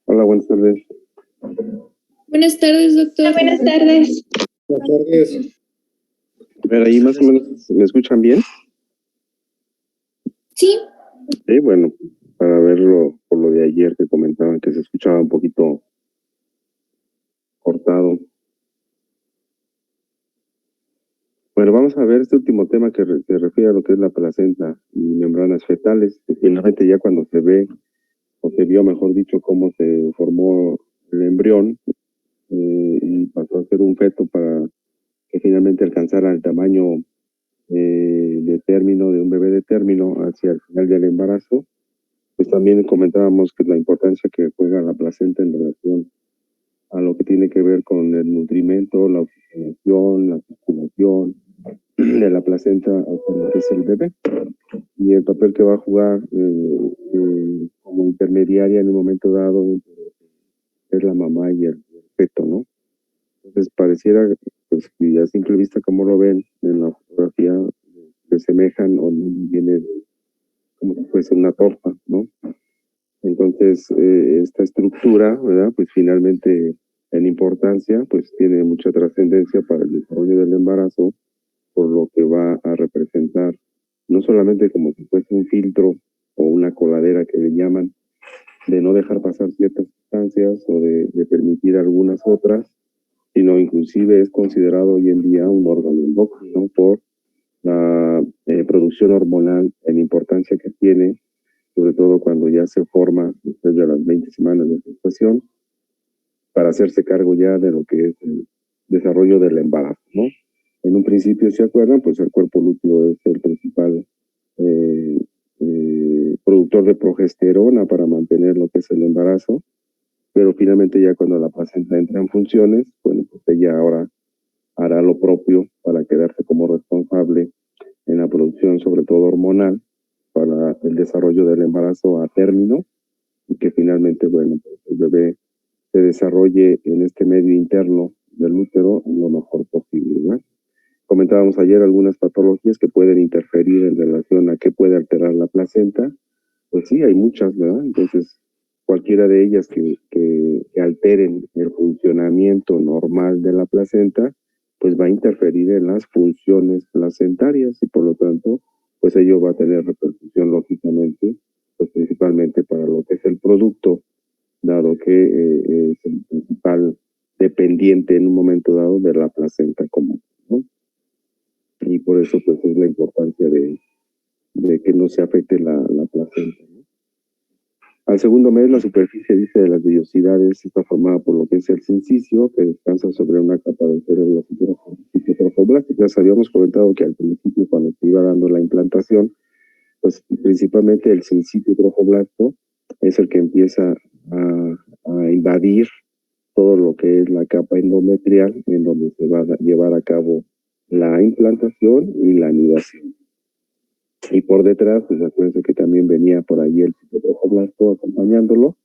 Hola, buenas tardes. Buenas tardes, doctor. Buenas tardes. Buenas tardes. A ver, ahí más o menos, ¿me escuchan bien? Sí, Sí, bueno, para verlo por lo de ayer que comentaban que se escuchaba un poquito cortado. Bueno, vamos a ver este último tema que se refiere a lo que es la placenta y membranas fetales, que finalmente ya cuando se ve, o se vio, mejor dicho, cómo se formó el embrión y pasó a ser un feto para que finalmente alcanzara el tamaño de término, de un bebé de término hacia el final del embarazo. Pues también comentábamos que la importancia que juega la placenta en relación a lo que tiene que ver con el nutrimento, la oxigenación, la circulación de la placenta hacia lo que es el bebé y el papel que va a jugar como intermediaria en un momento dado entre es la mamá y el feto, ¿no? Entonces pareciera, pues, y a simple vista como lo ven en la fotografía, se semejan o viene como si fuese una torta, ¿no? Entonces, esta estructura, ¿verdad? Pues finalmente, en importancia, pues tiene mucha trascendencia para el desarrollo del embarazo, por lo que va a representar, no solamente como si fuese un filtro o una coladera que le llaman, de no dejar pasar ciertas sustancias o de permitir algunas otras, sino inclusive es considerado hoy en día un órgano endócrino por la producción hormonal en importancia que tiene, sobre todo cuando ya se forma después de las 20 semanas de gestación, para hacerse cargo ya de lo que es el desarrollo del embarazo, ¿no? En un principio, ¿se acuerdan? Pues el cuerpo lúteo es el principal productor de progesterona para mantener lo que es el embarazo, pero finalmente ya cuando la placenta entra en funciones, bueno, pues ella ahora hará lo propio para quedarse como responsable en la producción, sobre todo hormonal, para el desarrollo del embarazo a término y que finalmente, bueno, pues el bebé se desarrolle en este medio interno del útero lo mejor posible, ¿no? Comentábamos ayer algunas patologías que pueden interferir en relación a qué puede alterar la placenta. Pues sí, hay muchas, ¿verdad? Entonces, cualquiera de ellas que alteren el funcionamiento normal de la placenta, pues va a interferir en las funciones placentarias y por lo tanto, pues ello va a tener repercusión lógicamente, pues principalmente para lo que es el producto, dado que es el principal dependiente en un momento dado de la placenta común, ¿no? Y por eso pues es la importancia de que no se afecte la placenta, ¿no? Al segundo mes, la superficie, dice, de las vellosidades está formada por lo que es el sincicio, que descansa sobre una capa de células trofoblásticas. Habíamos comentado que al principio, cuando se iba dando la implantación, pues principalmente el sincitio trofoblasto es el que empieza a invadir todo lo que es la capa endometrial, en donde se va a llevar a cabo la implantación y la anidación. Y por detrás, pues acuérdense que también venía por ahí el citoplazmo acompañándolo.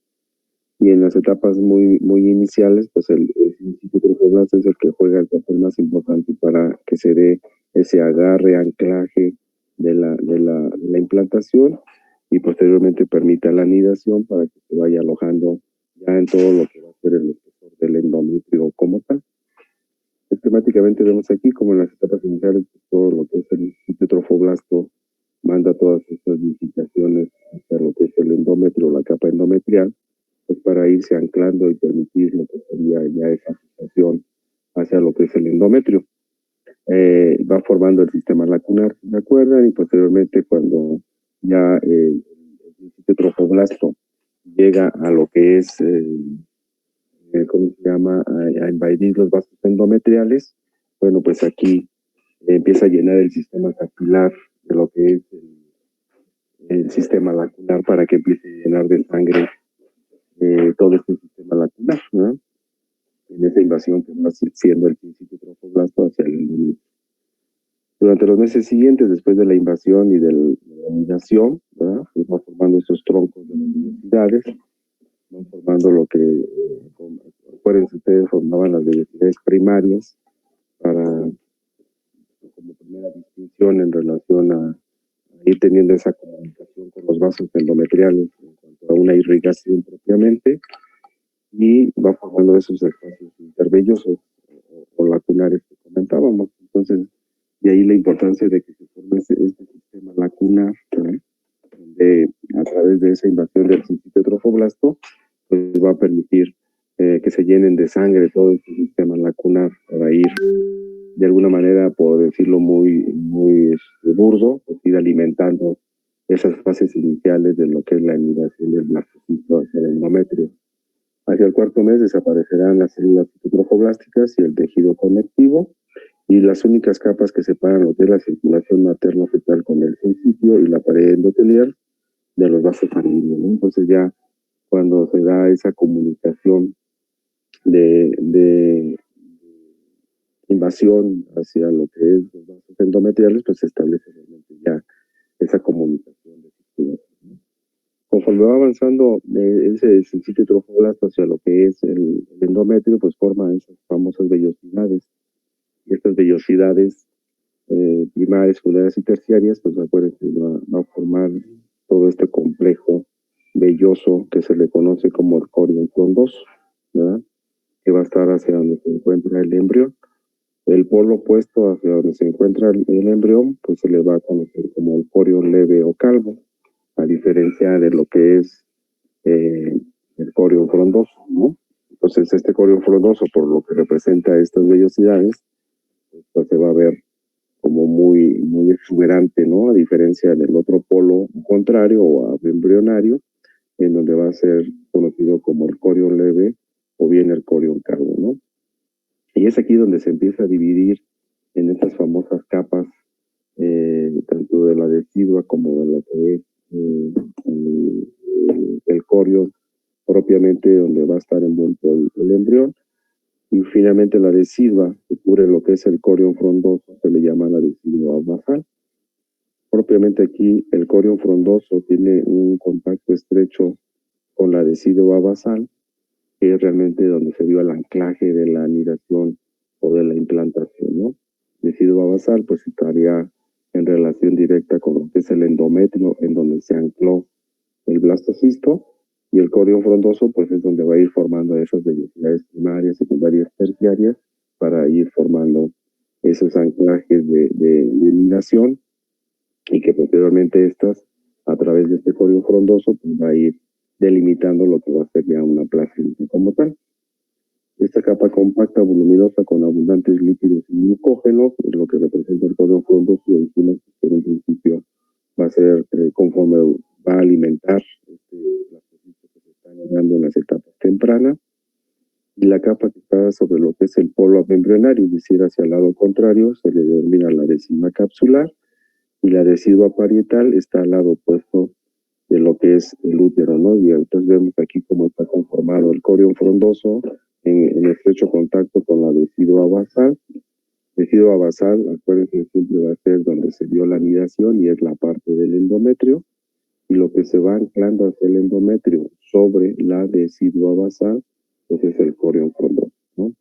Y en las etapas muy iniciales, pues el citoplazmo es el que juega el papel más importante para que se dé ese agarre, anclaje de la implantación y posteriormente permita la anidación para que se vaya alojando ya en todo lo que va a ser el espesor del endometrio como tal. Sistemáticamente vemos aquí como en las etapas iniciales, pues, todo lo que es el citotrofoblasto manda todas estas visitaciones hacia lo que es el endometrio, la capa endometrial, pues para irse anclando y permitir lo que sería ya esa fijación hacia lo que es el endometrio. Va formando el sistema lacunar, ¿se acuerdan? Y posteriormente cuando ya el trofoblasta llega a lo que es, ¿cómo se llama? A invadir los vasos endometriales, bueno, pues aquí empieza a llenar el sistema capilar de lo que es el sistema lacunar para que empiece a llenar de sangre todo este sistema lacunar, ¿no? En esa invasión que va siendo el principio trofoblasto hacia el endometrio. Durante los meses siguientes, después de la invasión y de la anidación, ¿verdad? Pues va formando estos troncos de las vellosidades, van formando lo que, acuérdense ustedes, formaban las vellosidades primarias para, como primera distinción en relación a ir teniendo esa comunicación con los vasos endometriales en cuanto a una irrigación propiamente, y va formando esos espacios intervellosos o lacunares que comentábamos. Entonces, de ahí la importancia de que se forme este sistema lacunar, ¿verdad? Donde a través de esa invasión del sincito trofoblasto, pues va a permitir que se llenen de sangre todo este sistema lacunar para ir, de alguna manera, por decirlo muy burdo, pues ir alimentando esas fases iniciales de lo que es la emigración del blastocito hacia el endometrio. Hacia el cuarto mes desaparecerán las células citotrofoblásticas y el tejido conectivo, y las únicas capas que separan lo que es la circulación materno-fetal con el sincitio y la pared endotelial de los vasos sanguíneos, ¿no? Entonces ya cuando se da esa comunicación de invasión hacia lo que es los vasos endometriales, pues se establece realmente ya esa comunicación de circulación, ¿no? Conforme va avanzando ese sincitio trofoblasto hacia lo que es el endometrio, pues forma esas famosas vellosidades. Y estas vellosidades primarias, secundarias y terciarias, pues acuérdense, va a formar todo este complejo velloso que se le conoce como el corion frondoso, ¿verdad? Que va a estar hacia donde se encuentra el embrión. El polo opuesto hacia donde se encuentra el embrión, pues se le va a conocer como el corion leve o calvo, a diferencia de lo que es el corion frondoso, ¿no? Entonces, este corion frondoso, por lo que representa estas vellosidades, pues se va a ver como muy exuberante, ¿no? A diferencia del otro polo contrario o embrionario, en donde va a ser conocido como el corion leve o bien el corion calvo, ¿no? Y es aquí donde se empieza a dividir en estas famosas capas, tanto de la decidua como de lo que es el corion propiamente, donde va a estar envuelto el embrión. Y finalmente la decidua, que cubre lo que es el corion frondoso, se le llama la decidua basal. Propiamente aquí, el corion frondoso tiene un contacto estrecho con la decidua basal, que es realmente donde se dio el anclaje de la anidación o de la implantación, ¿no? Decidua basal, pues estaría en relación directa con lo que es el endometrio, en donde se ancló el blastocisto, y el corion frondoso, pues es donde va a ir formando esas vellosidades primarias, secundarias, terciarias, para ir formando esos anclajes de anidación, y que posteriormente estas, a través de este corion frondoso, pues va a ir delimitando lo que va a ser ya una placenta como tal. Esta capa compacta, voluminosa, con abundantes líquidos y glucógenos, es lo que representa el corion frondoso, y decimos que en un principio va a ser conforme va a alimentar las cositas que se están dando en las etapas tempranas, y la capa que está sobre lo que es el polo embrionario, es decir, hacia el lado contrario, se le denomina la décima capsular, y la decidua parietal está al lado opuesto de lo que es el útero, ¿no? Y entonces vemos aquí cómo está conformado el corion frondoso en estrecho contacto con la decidua basal. Decidua basal, acuérdense que siempre va a ser donde se dio la anidación y es la parte del endometrio, y lo que se va anclando hacia el endometrio sobre la decidua basal, pues es el corion frondoso, ¿no?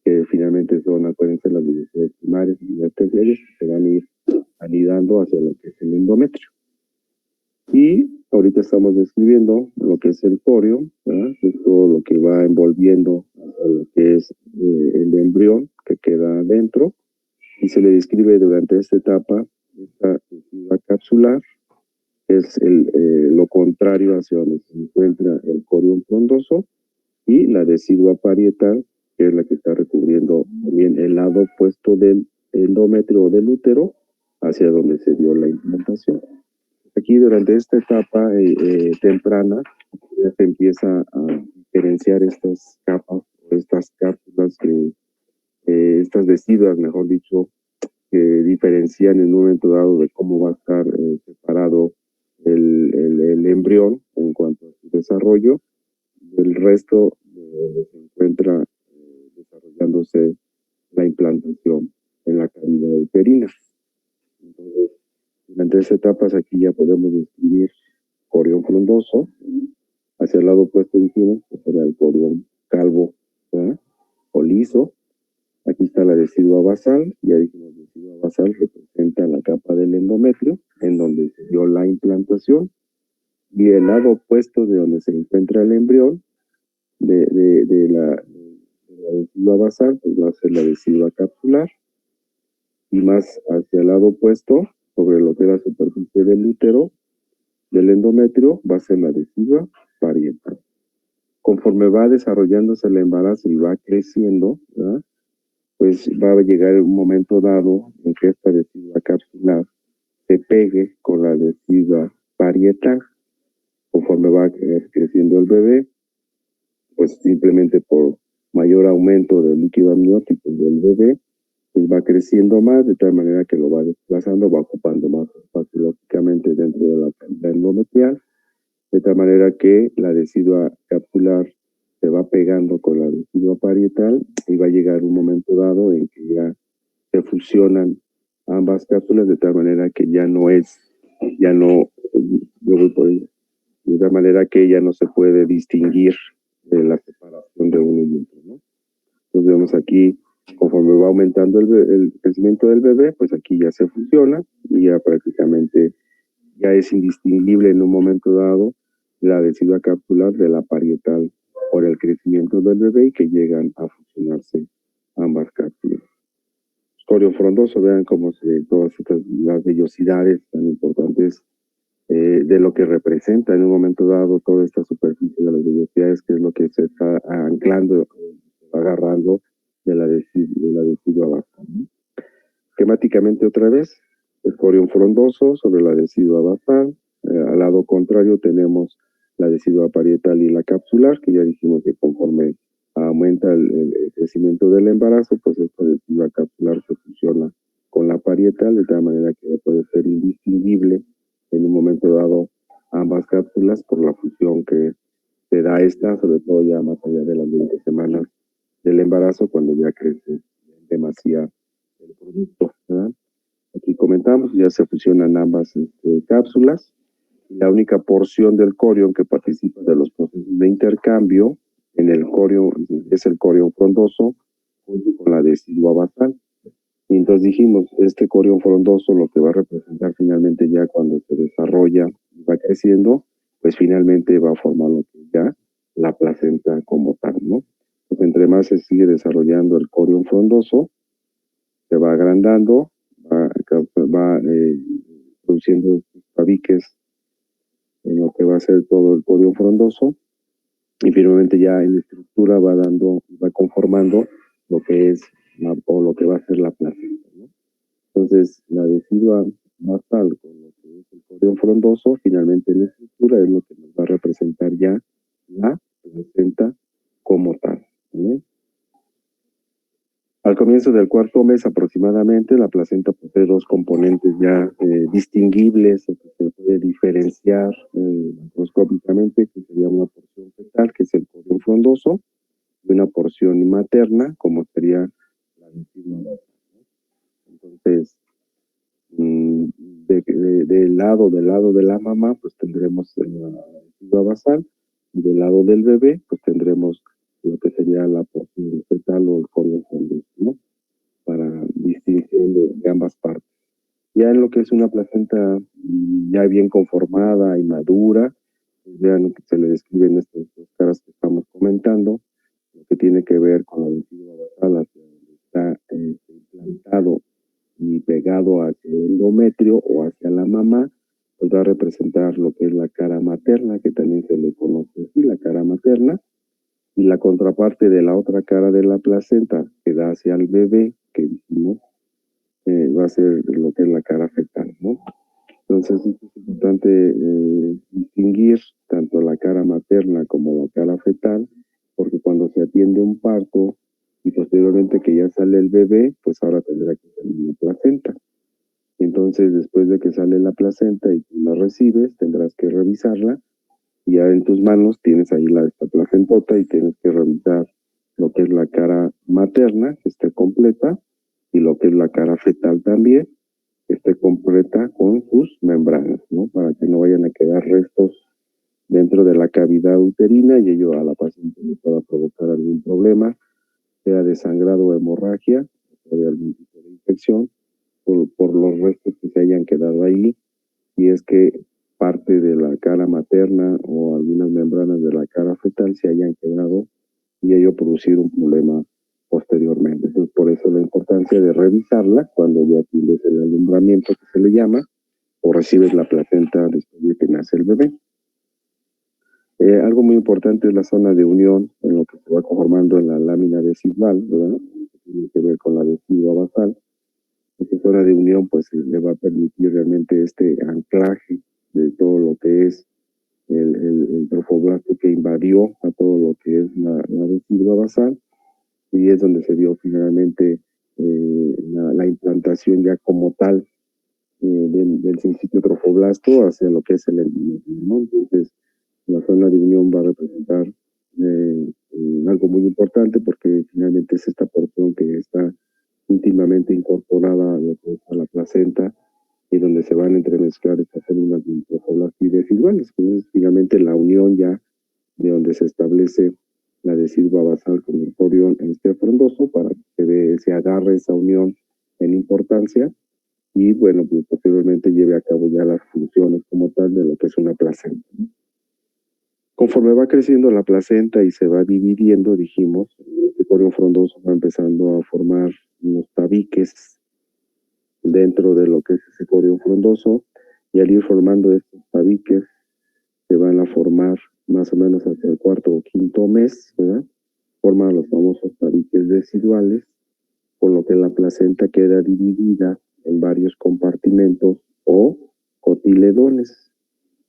Que finalmente son, acuérdense, las vellosidades primarias y las terciarias que se van a ir anidando hacia lo que es el endometrio. Y ahorita estamos describiendo lo que es el corio, ¿verdad? Es todo lo que va envolviendo a lo que es el embrión que queda adentro, y se le describe durante esta etapa esta decidua capsular, es lo contrario hacia donde se encuentra el corion frondoso, y la decidua parietal, que es la que está recubriendo también el lado opuesto del endometrio o del útero, hacia donde se dio la implantación. Aquí durante esta etapa temprana ya se empieza a diferenciar estas capas, estas cápsulas, estas deciduas, mejor dicho, que diferencian en un momento dado de cómo va a estar separado el embrión en cuanto a su desarrollo del resto donde se encuentra desarrollándose la implantación en la cavidad uterina. Entonces, durante esas etapas aquí ya podemos describir corion frondoso, hacia el lado opuesto dijimos que será el corion calvo, ¿verdad? O liso. Aquí está la decidua basal, ya dijimos decidua basal representa la capa del endometrio en donde se dio la implantación, y el lado opuesto de donde se encuentra el embrión de la decidua basal, pues va a ser la decidua capsular, y más hacia el lado opuesto, sobre lo que es la superficie del útero, del endometrio, va a ser la decidua parietal. Conforme va desarrollándose el embarazo y va creciendo, ¿verdad? Pues va a llegar un momento dado en que esta decidua capsular se pegue con la decidua parietal. Conforme va creciendo el bebé, pues simplemente por mayor aumento del líquido amniótico del bebé, pues va creciendo más, de tal manera que lo va desplazando, va ocupando más espacio lógicamente dentro de la cavidad endometrial, de tal manera que la decidua capsular se va pegando con la decidua parietal y va a llegar un momento dado en que ya se fusionan ambas cápsulas de tal manera que ya no, yo voy por ella, de tal manera que ya no se puede distinguir la separación de uno y otro, ¿no? Entonces vemos aquí, conforme va aumentando el crecimiento del bebé, pues aquí ya se fusiona y ya prácticamente ya es indistinguible en un momento dado la decidua capsular de la parietal por el crecimiento del bebé y que llegan a fusionarse ambas cápsulas. Corio frondoso, vean cómo todas estas las vellosidades tan importantes de lo que representa en un momento dado toda esta superficie de las vellosidades, que es lo que se está anclando, agarrando de la decidua basal, ¿no? Esquemáticamente otra vez, el corión frondoso sobre la decidua basal, al lado contrario tenemos la decidua parietal y la capsular, que ya dijimos que conforme aumenta el crecimiento del embarazo, pues esta decidua capsular se fusiona con la parietal, de tal manera que puede ser indistinguible en un momento dado ambas cápsulas por la fusión que se da esta, sobre todo ya más allá de las 20 semanas del embarazo, cuando ya crece demasiado el producto, ¿verdad? Aquí comentamos, ya se fusionan ambas cápsulas, y la única porción del corión que participa de los procesos de intercambio en el corión es el corión frondoso junto con la decidua basal. Y entonces dijimos, este corión frondoso lo que va a representar finalmente ya cuando se desarrolla y va creciendo, pues finalmente va a formar lo que es ya la placenta como tal, ¿no? Pues entre más se sigue desarrollando el corión frondoso, se va agrandando, va produciendo estos tabiques en lo que va a ser todo el corión frondoso, y finalmente ya en la estructura va conformando lo que es o lo que va a ser la placenta, ¿no? Entonces, la decidua basal con lo que es el corión frondoso, finalmente en la estructura es lo que nos va a representar ya la placenta como tal, ¿sí? Al comienzo del cuarto mes aproximadamente, la placenta posee dos componentes ya distinguibles, o que se puede diferenciar macroscópicamente, que sería una porción fetal, que es el corión frondoso, y una porción materna, como sería la decidua basal, ¿no? Entonces, del lado de la mamá, pues tendremos la decidua basal, y del lado del bebé, pues tendremos lo que sería la porción fetal o el corión frondoso, ¿no? Para distinción de ambas partes. Ya en lo que es una placenta ya bien conformada y madura, pues vean que se le describen estas dos caras que estamos comentando, lo que tiene que ver con la decidua basal, hacia donde está implantado y pegado hacia el endometrio o hacia la mamá, pues va a representar lo que es la cara materna, que también se le conoce así, la cara materna, y la contraparte de la otra cara de la placenta que da hacia el bebé, que dijimos, va a ser lo que es la cara fetal, ¿no? Entonces es importante distinguir tanto la cara materna como la cara fetal, porque cuando se atiende un parto y posteriormente que ya sale el bebé, pues ahora tendrá que salir la placenta. Entonces, después de que sale la placenta y tú la recibes, tendrás que revisarla, y ya en tus manos tienes ahí esta placentota y tienes que revisar lo que es la cara materna, que esté completa, y lo que es la cara fetal también, que esté completa con sus membranas, ¿no? Para que no vayan a quedar restos dentro de la cavidad uterina y ello a la paciente le pueda provocar algún problema, sea de sangrado o hemorragia, o de algún tipo de infección, por los restos que se hayan quedado ahí, y es que parte de la cara materna o algunas membranas de la cara fetal se hayan quedado y ello producir un problema posteriormente. Entonces, por eso la importancia de revisarla cuando ya tienes el alumbramiento que se le llama, o recibes la placenta después de que nace el bebé. Algo muy importante es la zona de unión en lo que se va conformando en la lámina decidual, ¿verdad? Que tiene que ver con la decidua basal. Esa zona de unión pues le va a permitir realmente este anclaje de todo lo que es el trofoblasto que invadió a todo lo que es la decidua basal, y es donde se vio finalmente la implantación ya como tal del sincitio trofoblasto hacia lo que es el endometrio, ¿no? Entonces, la zona de unión va a representar algo muy importante porque finalmente es esta porción que está íntimamente incorporada a la placenta y donde se van a entremezclar estas células trofoblastas deciduales. Entonces, finalmente la unión ya de donde se establece la decidua basal con el corión frondoso para que se agarre esa unión en importancia y, bueno, pues posteriormente lleve a cabo ya las funciones como tal de lo que es una placenta, ¿no? Conforme va creciendo la placenta y se va dividiendo, dijimos, el corión frondoso va empezando a formar unos tabiques dentro de lo que es ese corión frondoso, y al ir formando estos tabiques se van a formar más o menos hacia el cuarto o quinto mes, ¿verdad? Forman los famosos tabiques deciduales, con lo que la placenta queda dividida en varios compartimentos o cotiledones.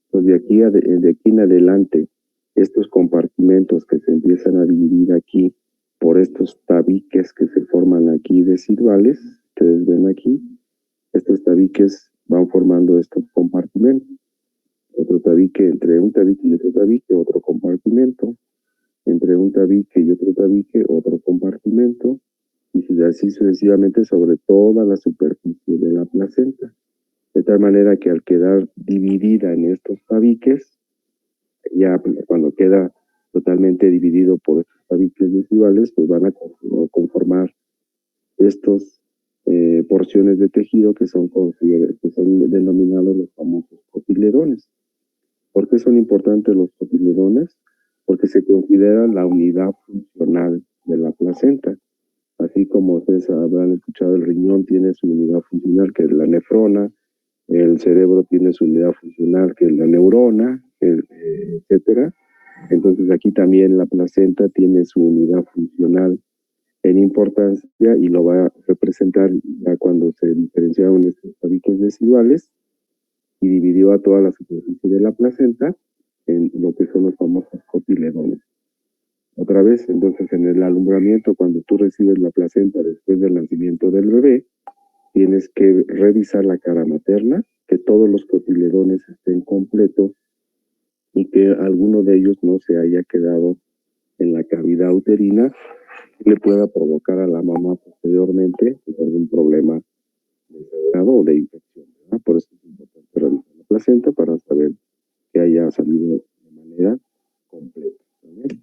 Entonces, de aquí en adelante, estos compartimentos que se empiezan a dividir aquí por estos tabiques que se forman aquí deciduales, ustedes ven aquí, estos tabiques van formando estos compartimentos. Otro tabique, entre un tabique y otro tabique, otro compartimento. Entre un tabique y otro tabique, otro compartimento. Y así sucesivamente sobre toda la superficie de la placenta. De tal manera que al quedar dividida en estos tabiques, ya cuando queda totalmente dividido por estos tabiques deciduales, pues van a conformar estos porciones de tejido que son denominados los famosos cotiledones. ¿Por qué son importantes los cotiledones? Porque se considera la unidad funcional de la placenta. Así como ustedes habrán escuchado, el riñón tiene su unidad funcional, que es la nefrona, el cerebro tiene su unidad funcional, que es la neurona, etcétera. Entonces aquí también la placenta tiene su unidad funcional en importancia y lo va a representar ya cuando se diferenciaron estos tabiques deciduales y dividió a toda la superficie de la placenta en lo que son los famosos cotiledones. Otra vez, entonces en el alumbramiento, cuando tú recibes la placenta después del nacimiento del bebé, tienes que revisar la cara materna, que todos los cotiledones estén completos y que alguno de ellos no se haya quedado en la cavidad uterina y le pueda provocar a la mamá posteriormente algún problema de sangrado o de infección, ¿verdad? Por eso es importante revisar la placenta para saber que haya salido de manera completa, ¿vale?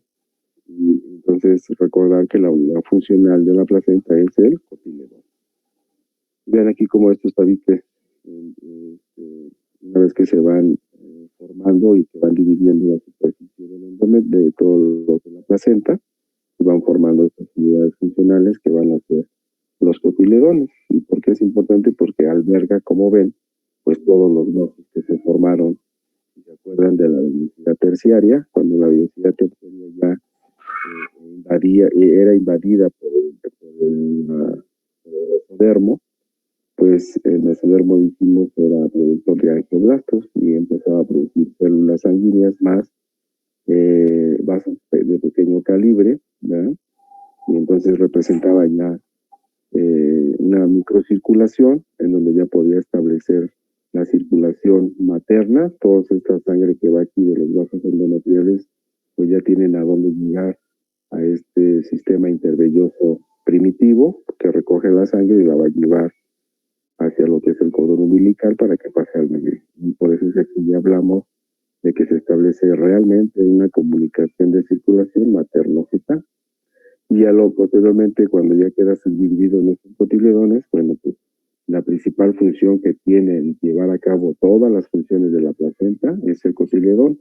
Y entonces recordar que la unidad funcional de la placenta es el cotiledón. Vean aquí cómo estos tabiques, una vez que se van formando y que van dividiendo la superficie del endometrio, de todo lo que es la placenta, y van formando estas unidades funcionales que van a ser los cotiledones. ¿Y por qué es importante? Porque alberga, como ven, pues todos los huesos que se formaron. ¿Se acuerdan de la velocidad terciaria? Cuando la velocidad terciaria ya era invadida por el mesodermo, pues el mesodermo, dijimos, era productor de angioblastos y empezaba a producir células sanguíneas más vasos de pequeño calibre, ¿verdad? Y entonces representaba ya una microcirculación en donde ya podía establecer la circulación materna. Toda esta sangre que va aquí de los vasos endometriales pues ya tienen a dónde llegar a este sistema intervelloso primitivo que recoge la sangre y la va a llevar hacia lo que es el cordón umbilical para que pase al bebé. Y por eso es que aquí ya hablamos de que se establece realmente una comunicación de circulación materno-fetal. Y ya posteriormente, cuando ya queda subdividido en estos cotiledones, bueno, pues la principal función que tienen llevar a cabo todas las funciones de la placenta es el cotiledón.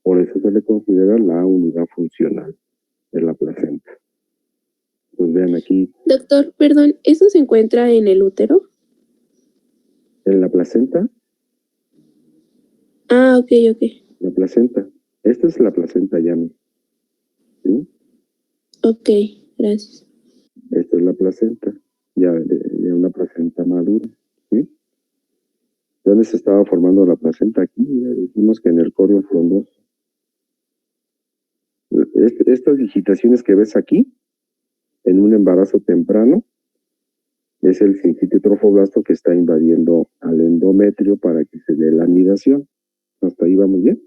Por eso se le considera la unidad funcional de la placenta. Pues vean aquí. Doctor, perdón, ¿eso se encuentra en el útero? En la placenta. Ah, ok. La placenta. Esta es la placenta Yami. ¿Sí? Ok, gracias. Esta es la placenta. Ya una placenta madura. ¿Sí? ¿Dónde se estaba formando la placenta? Aquí, ya dijimos que en el corio frondoso. Estas digitaciones que ves aquí, en un embarazo temprano, es el sincitio trofoblasto que está invadiendo al endometrio para que se dé la anidación. ¿Hasta ahí vamos bien?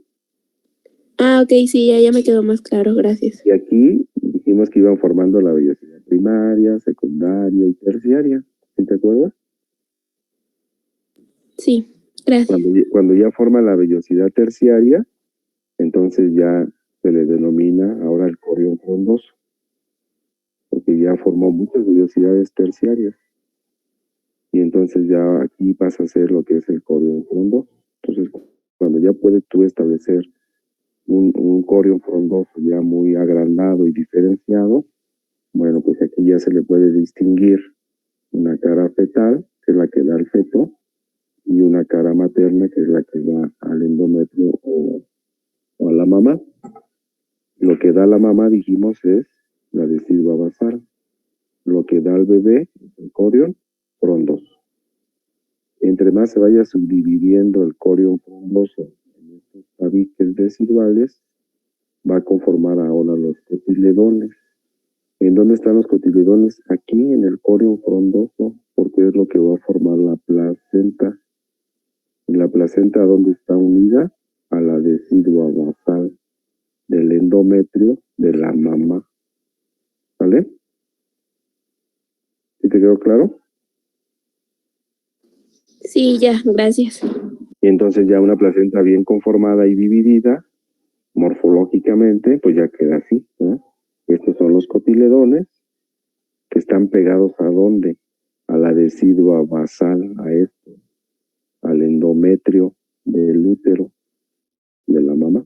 Ah, ok, sí, ya me quedó más claro, gracias. Y aquí dijimos que iban formando la vellosidad primaria, secundaria y terciaria. ¿Sí te acuerdas? Sí, gracias. Cuando ya forma la vellosidad terciaria, entonces ya se le denomina ahora el corión frondoso, porque ya formó muchas vellosidades terciarias. Y entonces ya aquí pasa a ser lo que es el corión frondoso. Entonces, cuando ya puedes tú establecer un corión frondoso ya muy agrandado y diferenciado, bueno, pues aquí ya se le puede distinguir una cara fetal, que es la que da el feto, y una cara materna, que es la que da al endometrio o a la mamá. Lo que da la mamá, dijimos, es la decidua basal. Lo que da al bebé es el corión frondoso. Entre más se vaya subdividiendo el corión frondoso en estos tabiques deciduales, va a conformar ahora los cotiledones. ¿En dónde están los cotiledones? Aquí en el corión frondoso, porque es lo que va a formar la placenta. ¿Y la placenta dónde está unida? A la decidua basal del endometrio de la mamá. ¿Vale? ¿Sí te quedó claro? Sí, ya, gracias. Y entonces ya una placenta bien conformada y dividida, morfológicamente, pues ya queda así, ¿no? Estos son los cotiledones que están pegados ¿a dónde? A la decidua basal, a esto, al endometrio del útero de la mamá.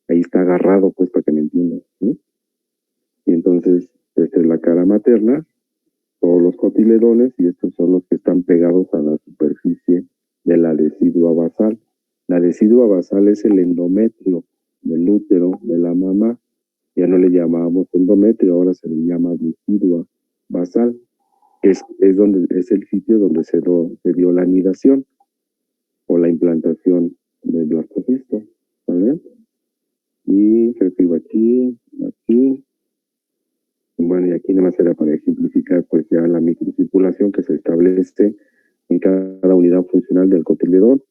Ahí está agarrado, pues, para que me entiendan, ¿sí? Y entonces, esta es la cara materna, todos los cotiledones, y estos son los que están pegados a la superficie de la decidua basal. La decidua basal es el endometrio del útero de la mamá. Ya no le llamábamos endometrio, ahora se le llama decidua basal. Es el sitio donde se dio la anidación o la implantación del blastocisto. ¿Vale? Y creo que iba aquí. Bueno, y aquí nada más era para ejemplificar pues ya la microcirculación que se establece en cada unidad funcional del cotiledón.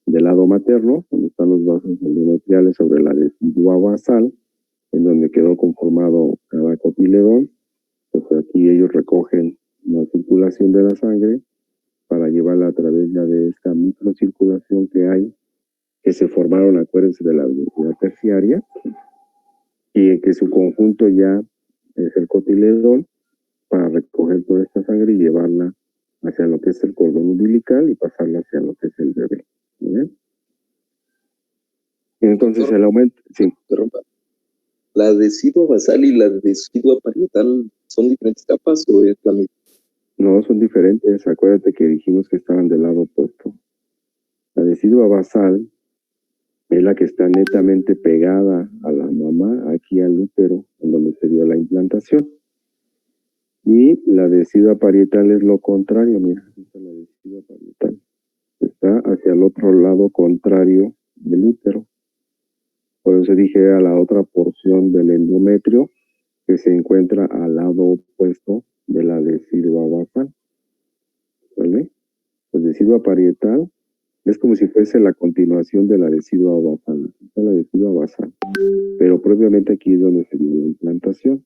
Del lado materno, donde están los vasos endometriales sobre la decidua basal, en donde quedó conformado cada cotiledón. Pues aquí ellos recogen la circulación de la sangre para llevarla a través ya de esta microcirculación que hay, que se formaron, acuérdense, de la velocidad terciaria, y que su conjunto ya es el cotiledón para recoger toda esta sangre y llevarla hacia lo que es el cordón umbilical y pasarla hacia lo que es el bebé. ¿Bien? Entonces el aumento, sí. ¿La decidua basal y la decidua parietal son diferentes capas o es la misma? No, son diferentes. Acuérdate que dijimos que estaban del lado opuesto. La decidua basal es la que está netamente pegada a la mamá, aquí al útero, en donde se dio la implantación. Y la decidua parietal es lo contrario, mira, aquí está la decidua parietal. Está hacia el otro lado contrario del útero. Por eso dije a la otra porción del endometrio que se encuentra al lado opuesto de la decidua basal. ¿Vale? La decidua parietal es como si fuese la continuación de la decidua basal. Aquí está la decidua basal. Pero propiamente aquí es donde se dio la implantación.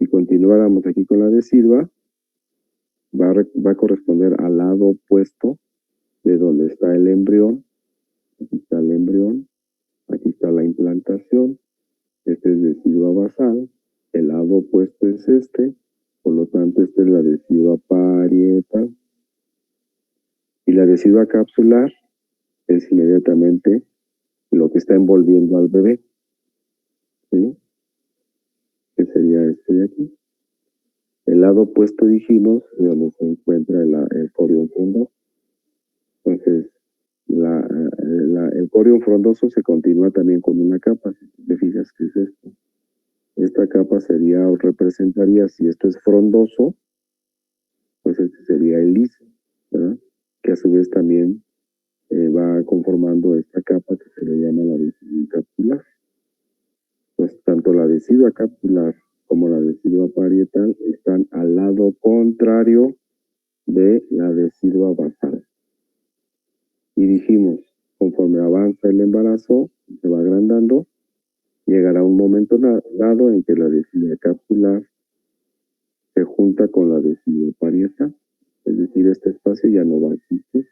Si continuáramos aquí con la decidua, va a corresponder al lado opuesto de donde está el embrión. Aquí está el embrión, aquí está la implantación, este es decidua basal, el lado opuesto es este, por lo tanto esta es la decidua parietal. Y la decidua capsular es inmediatamente lo que está envolviendo al bebé, ¿sí? Que sería este de aquí. El lado opuesto, dijimos, donde se encuentra el corión frondoso. Entonces, el corión frondoso se continúa también con una capa. Si te fijas, ¿qué es esto? Esta capa sería o representaría, si esto es frondoso, pues este sería el liso, ¿verdad? Que a su vez también va conformando esta capa que se le llama la decidua capular. Pues tanto la decidua capular como la decidua parietal están al lado contrario de la decidua basal. Y dijimos, conforme avanza el embarazo, se va agrandando, llegará un momento dado en que la decidua capular se junta con la decidua parietal, es decir, este espacio ya no va a existir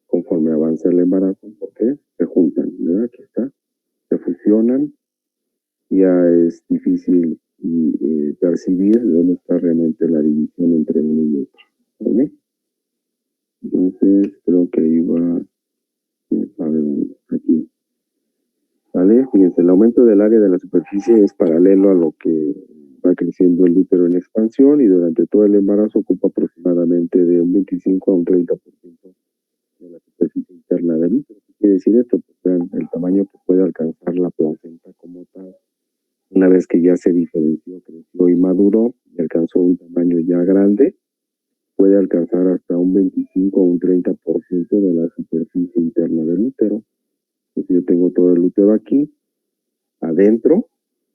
conforme avanza el embarazo, porque se juntan, ¿verdad? Aquí está, se fusionan, ya es difícil percibir dónde está realmente la división entre uno y otro, ¿vale? Entonces, creo que iba a ver, aquí, ¿vale? Fíjense, el aumento del área de la superficie es paralelo a lo que va creciendo el útero en expansión y durante todo el embarazo ocupa aproximadamente de un 25 a un 30% de la superficie interna del útero. ¿Qué quiere decir esto? Pues vean el tamaño que puede alcanzar la placenta como tal. Una vez que ya se diferenció, creció y maduró y alcanzó un tamaño ya grande, puede alcanzar hasta un 25 o un 30% de la superficie interna del útero. Pues yo tengo todo el útero aquí, adentro,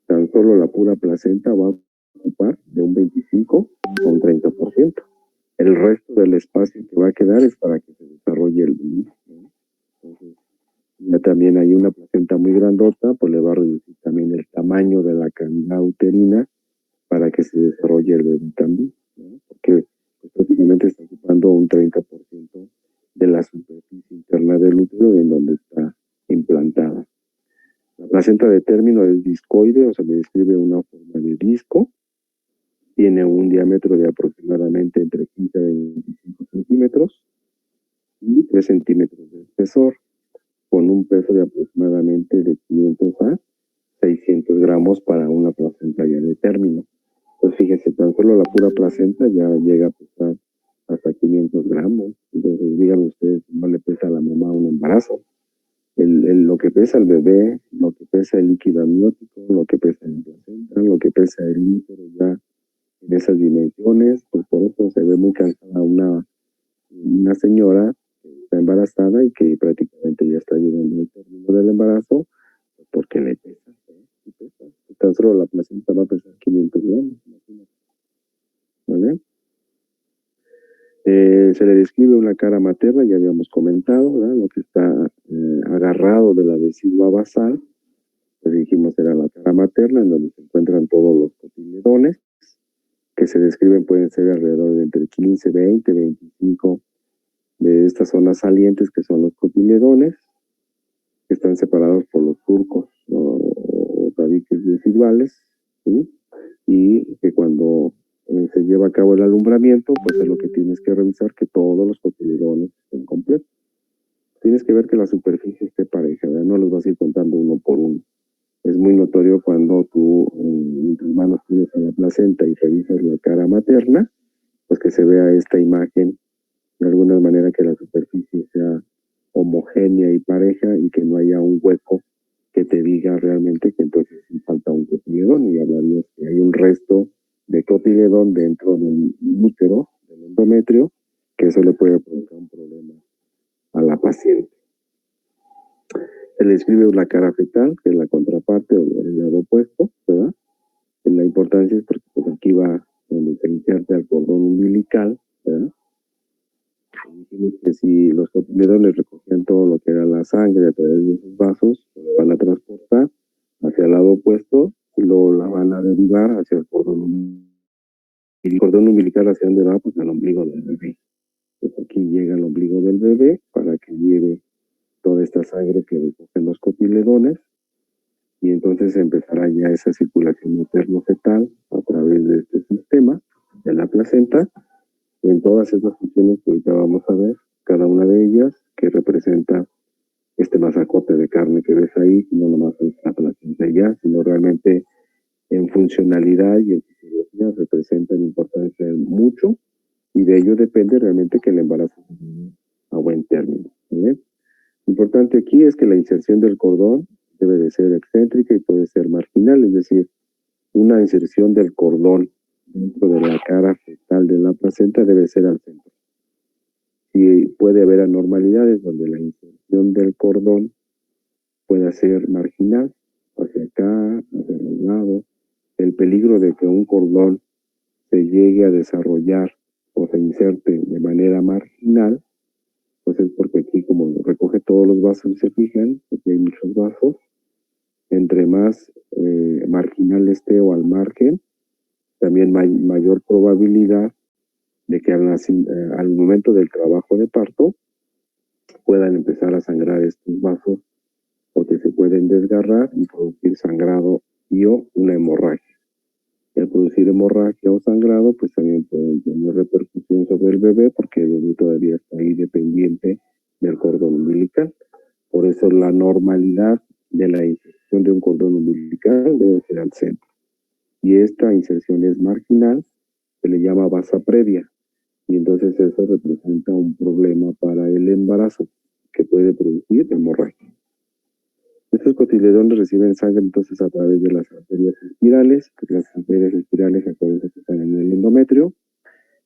tan solo la pura placenta va a ocupar de un 25 a un 30%. El resto del espacio que va a quedar es para que se desarrolle el bebé. Entonces, ya también hay una placenta muy grandota, pues le va a reducir también el tamaño de la cavidad uterina para que se desarrolle el bebé también, ¿no? Porque pues, prácticamente está ocupando un 30% de la superficie interna del útero en donde está implantada. La placenta de término es discoide, o sea, me describe una forma de disco. Tiene un diámetro de aproximadamente entre 15 y 25 centímetros y 3 centímetros de espesor, con un peso de aproximadamente de 500 a 600 gramos para una placenta ya de término. Pues fíjese, tan solo la pura placenta ya llega a pesar hasta 500 gramos. Entonces, díganme ustedes, no le pesa a la mamá un embarazo. Lo que pesa el bebé, lo que pesa el líquido amniótico, lo que pesa la placenta, lo que pesa el útero ya en esas dimensiones, pues por eso se ve muy cansada una señora que está embarazada y que prácticamente ya está llegando al término del embarazo, porque le pesa, ¿eh? Y pesa. Tan solo la placenta va a pesar 500 gramos, imagínate. ¿Vale? Se le describe una cara materna, ya habíamos comentado, ¿verdad? Lo que está agarrado de la decidua basal, pues dijimos era la cara materna, en donde se encuentran todos los cotiledones, que se describen, pueden ser alrededor de entre 15, 20, 25 de estas zonas salientes, que son los cotiledones, que están separados por los surcos o tabiques deciduales, ¿sí? Y que cuando se lleva a cabo el alumbramiento, pues es lo que tienes que revisar, que todos los cotiledones estén completos. Tienes que ver que la superficie esté pareja, ¿verdad? No los vas a ir contando uno por uno. Es muy notorio cuando tú en tus manos tienes a la placenta y revisas la cara materna, pues que se vea esta imagen de alguna manera, que la superficie sea homogénea y pareja y que no haya un hueco que te diga realmente que entonces sí falta un cotiledón, y hablarías que hay un resto de cotiledón dentro del útero, del endometrio, que eso le puede provocar un problema a la paciente. Se le describe una cara fetal, que es la contraparte o el lado opuesto, ¿verdad? La importancia es porque pues, aquí va donde se inserta el cordón umbilical, ¿verdad? Dijimos que si los cotiledones recogían todo lo que era la sangre a través de sus vasos, lo van a transportar hacia el lado opuesto y luego la van a derivar hacia el cordón umbilical. Y el cordón umbilical, ¿hacia dónde va? Pues al ombligo del bebé. Pues aquí llega el ombligo del bebé para que lleve toda esta sangre que recogen los cotiledones, y entonces empezará ya esa circulación materno-fetal a través de este sistema de la placenta, en todas estas funciones que ahorita vamos a ver, cada una de ellas que representa este masacote de carne que ves ahí, no nomás es la placenta ya, sino realmente en funcionalidad y en fisiología representan importancia mucho y de ello depende realmente que el embarazo se lleve a buen término. ¿Vale? Importante aquí es que la inserción del cordón debe de ser excéntrica y puede ser marginal, es decir, una inserción del cordón dentro de la cara fetal de la placenta debe ser al centro. Y puede haber anormalidades donde la inserción del cordón pueda ser marginal, hacia acá, hacia el lado. El peligro de que un cordón se llegue a desarrollar o se inserte de manera marginal, pues es porque aquí como recoge todos los vasos y se fijan, porque hay muchos vasos, entre más marginal esté o al margen, también mayor probabilidad de que al momento del trabajo de parto puedan empezar a sangrar estos vasos porque se pueden desgarrar y producir sangrado y o una hemorragia. Y al producir hemorragia o sangrado, pues también pueden tener repercusión sobre el bebé porque el bebé todavía está ahí dependiente del cordón umbilical. Por eso la normalidad de la inserción de un cordón umbilical debe ser al centro. Y esta inserción es marginal, se le llama basa previa. Y entonces eso representa un problema para el embarazo que puede producir hemorragia. Estos cotiledones reciben sangre entonces a través de las arterias espirales, que las arterias espirales acuérdense que están en el endometrio,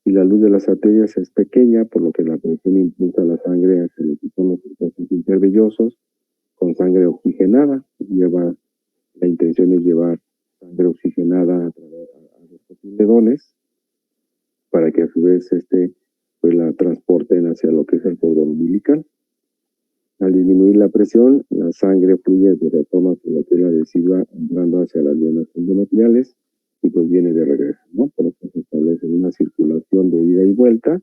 y la luz de las arterias es pequeña, por lo que la presión impulsa la sangre hacia lo que son los espacios intervellosos con sangre oxigenada. La intención es llevar sangre oxigenada a través de los cotiledones para que a su vez pues la transporten hacia lo que es el cordón umbilical. Al disminuir la presión, la sangre fluye de retoma por la tela adhesiva entrando hacia las venas endometriales y pues viene de regreso, ¿no? Por eso se establece una circulación de ida y vuelta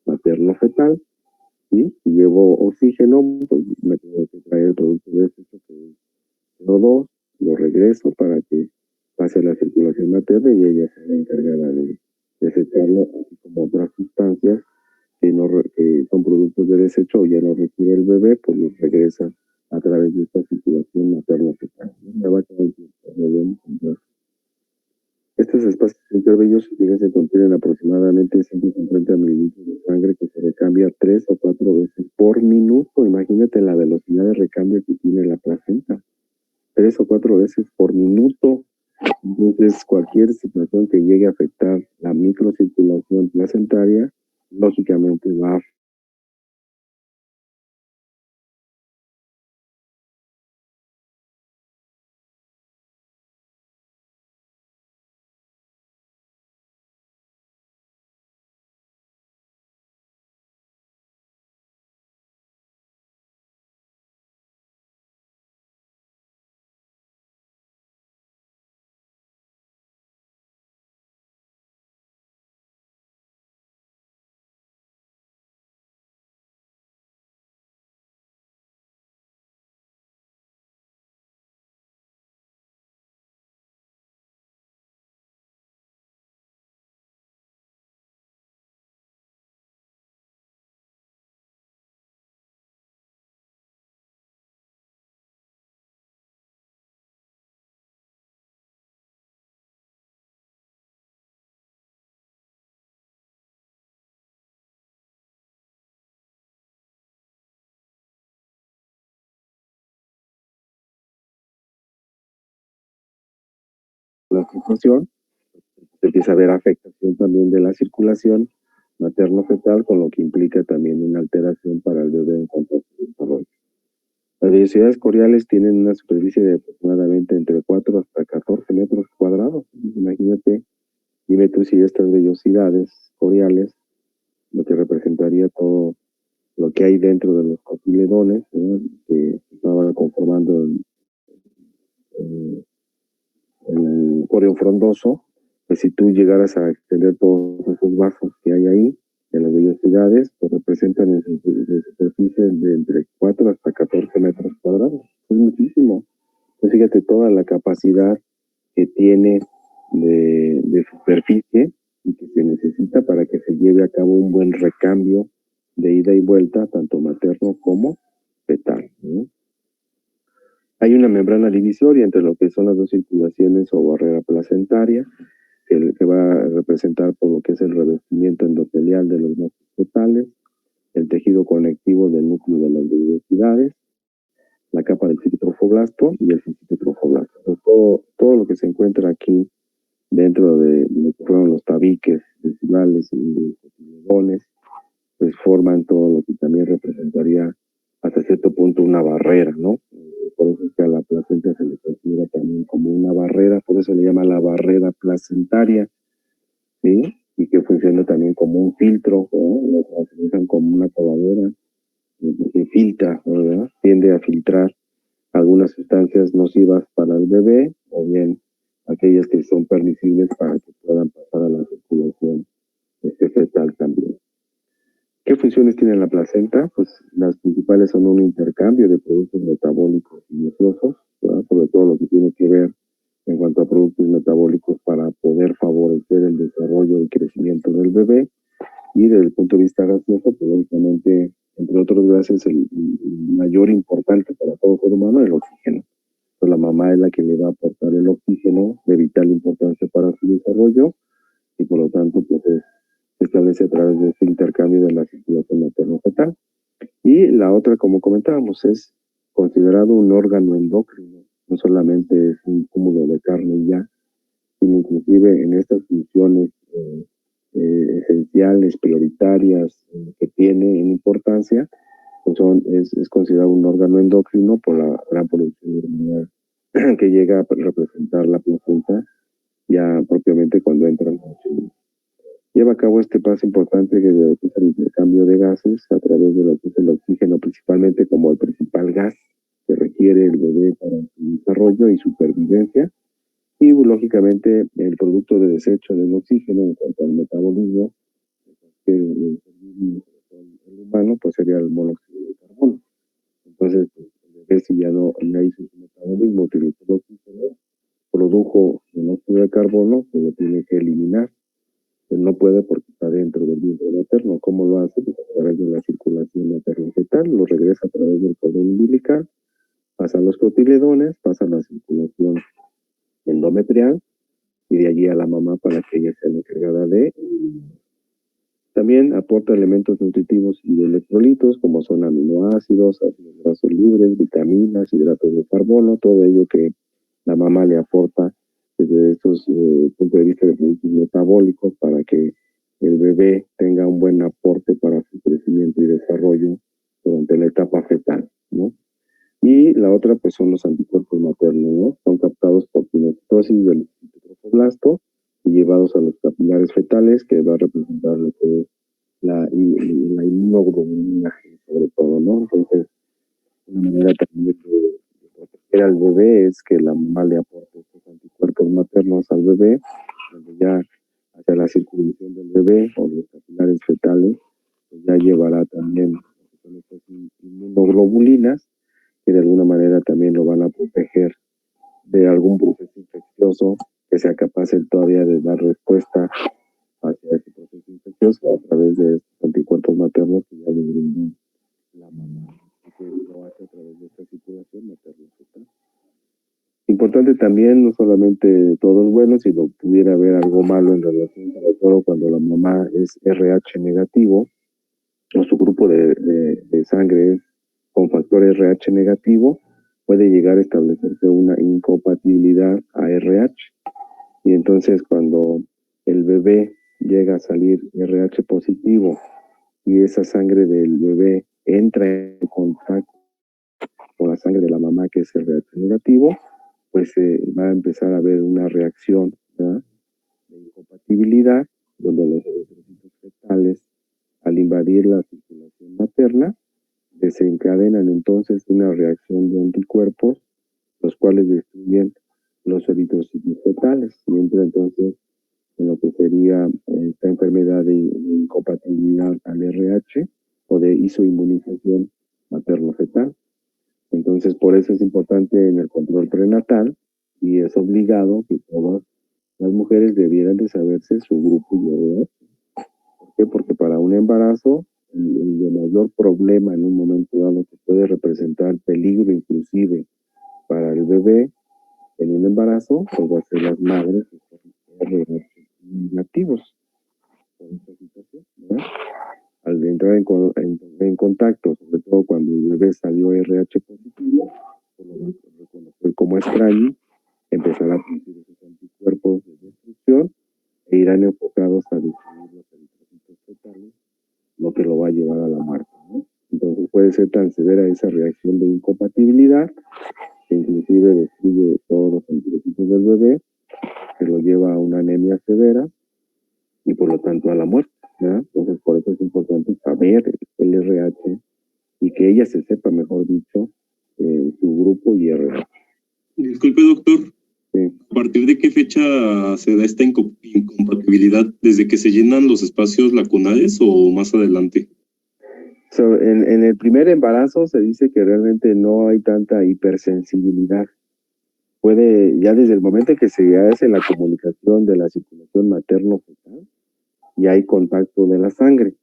materno-fetal, ¿sí? Si llevo oxígeno, pues me tengo que traer el producto de desecho que es CO2, lo regreso para que pase la circulación materna y ella se encargará de desecharlo, así como otras sustancias que son productos de desecho o ya no requiere el bebé, pues los regresa a través de esta circulación materno-fetal. Ya va a quedar el tiempo. Estos espacios intervellosos, fíjense, contienen aproximadamente 150 mililitros de sangre que se recambia 3 o 4 veces por minuto. Imagínate la velocidad de recambio que tiene la placenta. 3 o 4 veces por minuto. Entonces, cualquier situación que llegue a afectar la microcirculación placentaria, lógicamente va a la ocupación, se empieza a ver afectación también de la circulación materno-fetal, con lo que implica también una alteración para el bebé en cuanto a su desarrollo. Las vellosidades coriales tienen una superficie de aproximadamente entre 4 hasta 14 metros cuadrados. Imagínate, dime tú si estas vellosidades coriales, lo que representaría todo lo que hay dentro de los cotiledones, ¿verdad? Que estaban conformando el coreo frondoso, pues si tú llegaras a extender todos esos vasos que hay ahí, de las vellosidades, pues representan en superficie de entre 4 hasta 14 metros cuadrados. Es muchísimo. Pues fíjate toda la capacidad que tiene de superficie y que se necesita para que se lleve a cabo un buen recambio de ida y vuelta, tanto materno como fetal, ¿no? Hay una membrana divisoria entre lo que son las dos circulaciones o barrera placentaria, que va a representar por lo que es el revestimiento endotelial de los núcleos fetales, el tejido conectivo del núcleo de las vellosidades, la capa del citotrofoblasto y el citotrofoblasto. Todo lo que se encuentra aquí dentro de lo que fueron los tabiques vescibales y cotiledones, pues forman todo lo que también representaría hasta cierto punto una barrera, ¿no? Por eso es que a la placenta se le considera también como una barrera, por eso se le llama la barrera placentaria, ¿sí? Y que funciona también como un filtro, ¿no? Lo utilizan como una coladera, que filtra, ¿verdad? Tiende a filtrar algunas sustancias nocivas para el bebé o bien aquellas que son permisibles para que puedan pasar a la circulación fetal también. ¿Qué funciones tiene la placenta? Pues las principales son un intercambio de productos metabólicos y gaseosos, ¿verdad? Sobre todo lo que tiene que ver en cuanto a productos metabólicos para poder favorecer el desarrollo y crecimiento del bebé. Y desde el punto de vista gaseoso, pues obviamente, entre otros gases, el mayor importante para todo ser humano es el oxígeno. Pues la mamá es la que le va a aportar el oxígeno de vital importancia para su desarrollo y por lo tanto pues se establece a través de este intercambio de la circulación materno-fetal. Y la otra, como comentábamos, es considerado un órgano endocrino, no solamente es un cúmulo de carne y ya, sino inclusive en estas funciones esenciales, prioritarias que tiene en importancia, pues es considerado un órgano endocrino por la gran producción hormonal que llega a representar la placenta ya propiamente cuando entra en función. Lleva a cabo este paso importante que es el intercambio de gases a través de lo que es el oxígeno, principalmente como el principal gas que requiere el bebé para su desarrollo y supervivencia. Y lógicamente el producto de desecho del oxígeno en cuanto al metabolismo el humano pues sería el monóxido de carbono. Entonces el bebé si ya hizo su metabolismo, utilizó el oxígeno, produjo monóxido de carbono, pues lo tiene que eliminar. Él no puede porque está dentro del vientre materno. ¿Cómo lo hace? Pues a través de la circulación materno-fetal, lo regresa a través del cordón umbilical, pasa a los cotiledones, pasa a la circulación endometrial y de allí a la mamá para que ella sea la encargada de. También aporta elementos nutritivos y electrolitos como son aminoácidos, ácidos grasos libres, vitaminas, hidratos de carbono, todo ello que la mamá le aporta desde estos puntos de vista de productos metabólicos para que el bebé tenga un buen aporte para su crecimiento y desarrollo durante la etapa fetal, ¿no? Y la otra pues son los anticuerpos maternos, ¿no? Son captados por pinocitosis del citotrofoblasto y llevados a los capilares fetales, que va a representar lo que es la inmunoglobulina G, sobre todo, ¿no? Entonces, una manera también de proteger al bebé es que la mamá le aporte estos anticuerpos maternos al bebé, donde ya hacia la circulación del bebé o los capilares fetales, pues ya llevará también estas inmunoglobulinas, que de alguna manera también lo van a proteger de algún proceso infeccioso que sea capaz él todavía de dar respuesta hacia ese proceso infeccioso a través de estos anticuerpos maternos que ya le brindó la mamá, y que lo hace a través de esta circulación materno-fetal. Importante también, no solamente todo es bueno, sino pudiera haber algo malo en relación, sobre todo cuando la mamá es RH negativo, o su grupo de sangre es con factor RH negativo, puede llegar a establecerse una incompatibilidad a RH. Y entonces cuando el bebé llega a salir RH positivo y esa sangre del bebé entra en contacto con la sangre de la mamá que es RH negativo, pues va a empezar a haber una reacción, ¿verdad?, de incompatibilidad, donde los eritrocitos fetales, al invadir la circulación materna, desencadenan entonces una reacción de anticuerpos, los cuales destruyen los eritrocitos fetales y entra entonces en lo que sería esta enfermedad de incompatibilidad al RH o de isoinmunización materno-fetal. Entonces, por eso es importante en el control prenatal y es obligado que todas las mujeres debieran de saberse su grupo IgG. ¿Por qué? Porque para un embarazo, el mayor problema en un momento dado que puede representar peligro inclusive para el bebé en un embarazo, pues va a ser las madres que son RH inactivos por esta situación, ¿verdad? Al entrar en contacto, sobre todo cuando el bebé salió RH positivo, pues lo va a reconocer como extraño, empezará a producir esos anticuerpos de destrucción e irán enfocados a destruir los eritrocitos fetales, lo que lo va a llevar a la muerte, ¿no? Entonces puede ser tan severa esa reacción de incompatibilidad que inclusive destruye todos los eritrocitos del bebé, que lo lleva a una anemia severa y por lo tanto a la muerte, ¿verdad? Entonces por eso es importante saber el RH y que ella se sepa, mejor dicho, su grupo y RH. Disculpe, doctor. Sí. ¿A partir de qué fecha se da esta incompatibilidad? ¿Desde que se llenan los espacios lacunales o más adelante? En el primer embarazo se dice que realmente no hay tanta hipersensibilidad. Puede, ya desde el momento en que se hace la comunicación de la circulación materno-fetal, ya hay contacto de la sangre.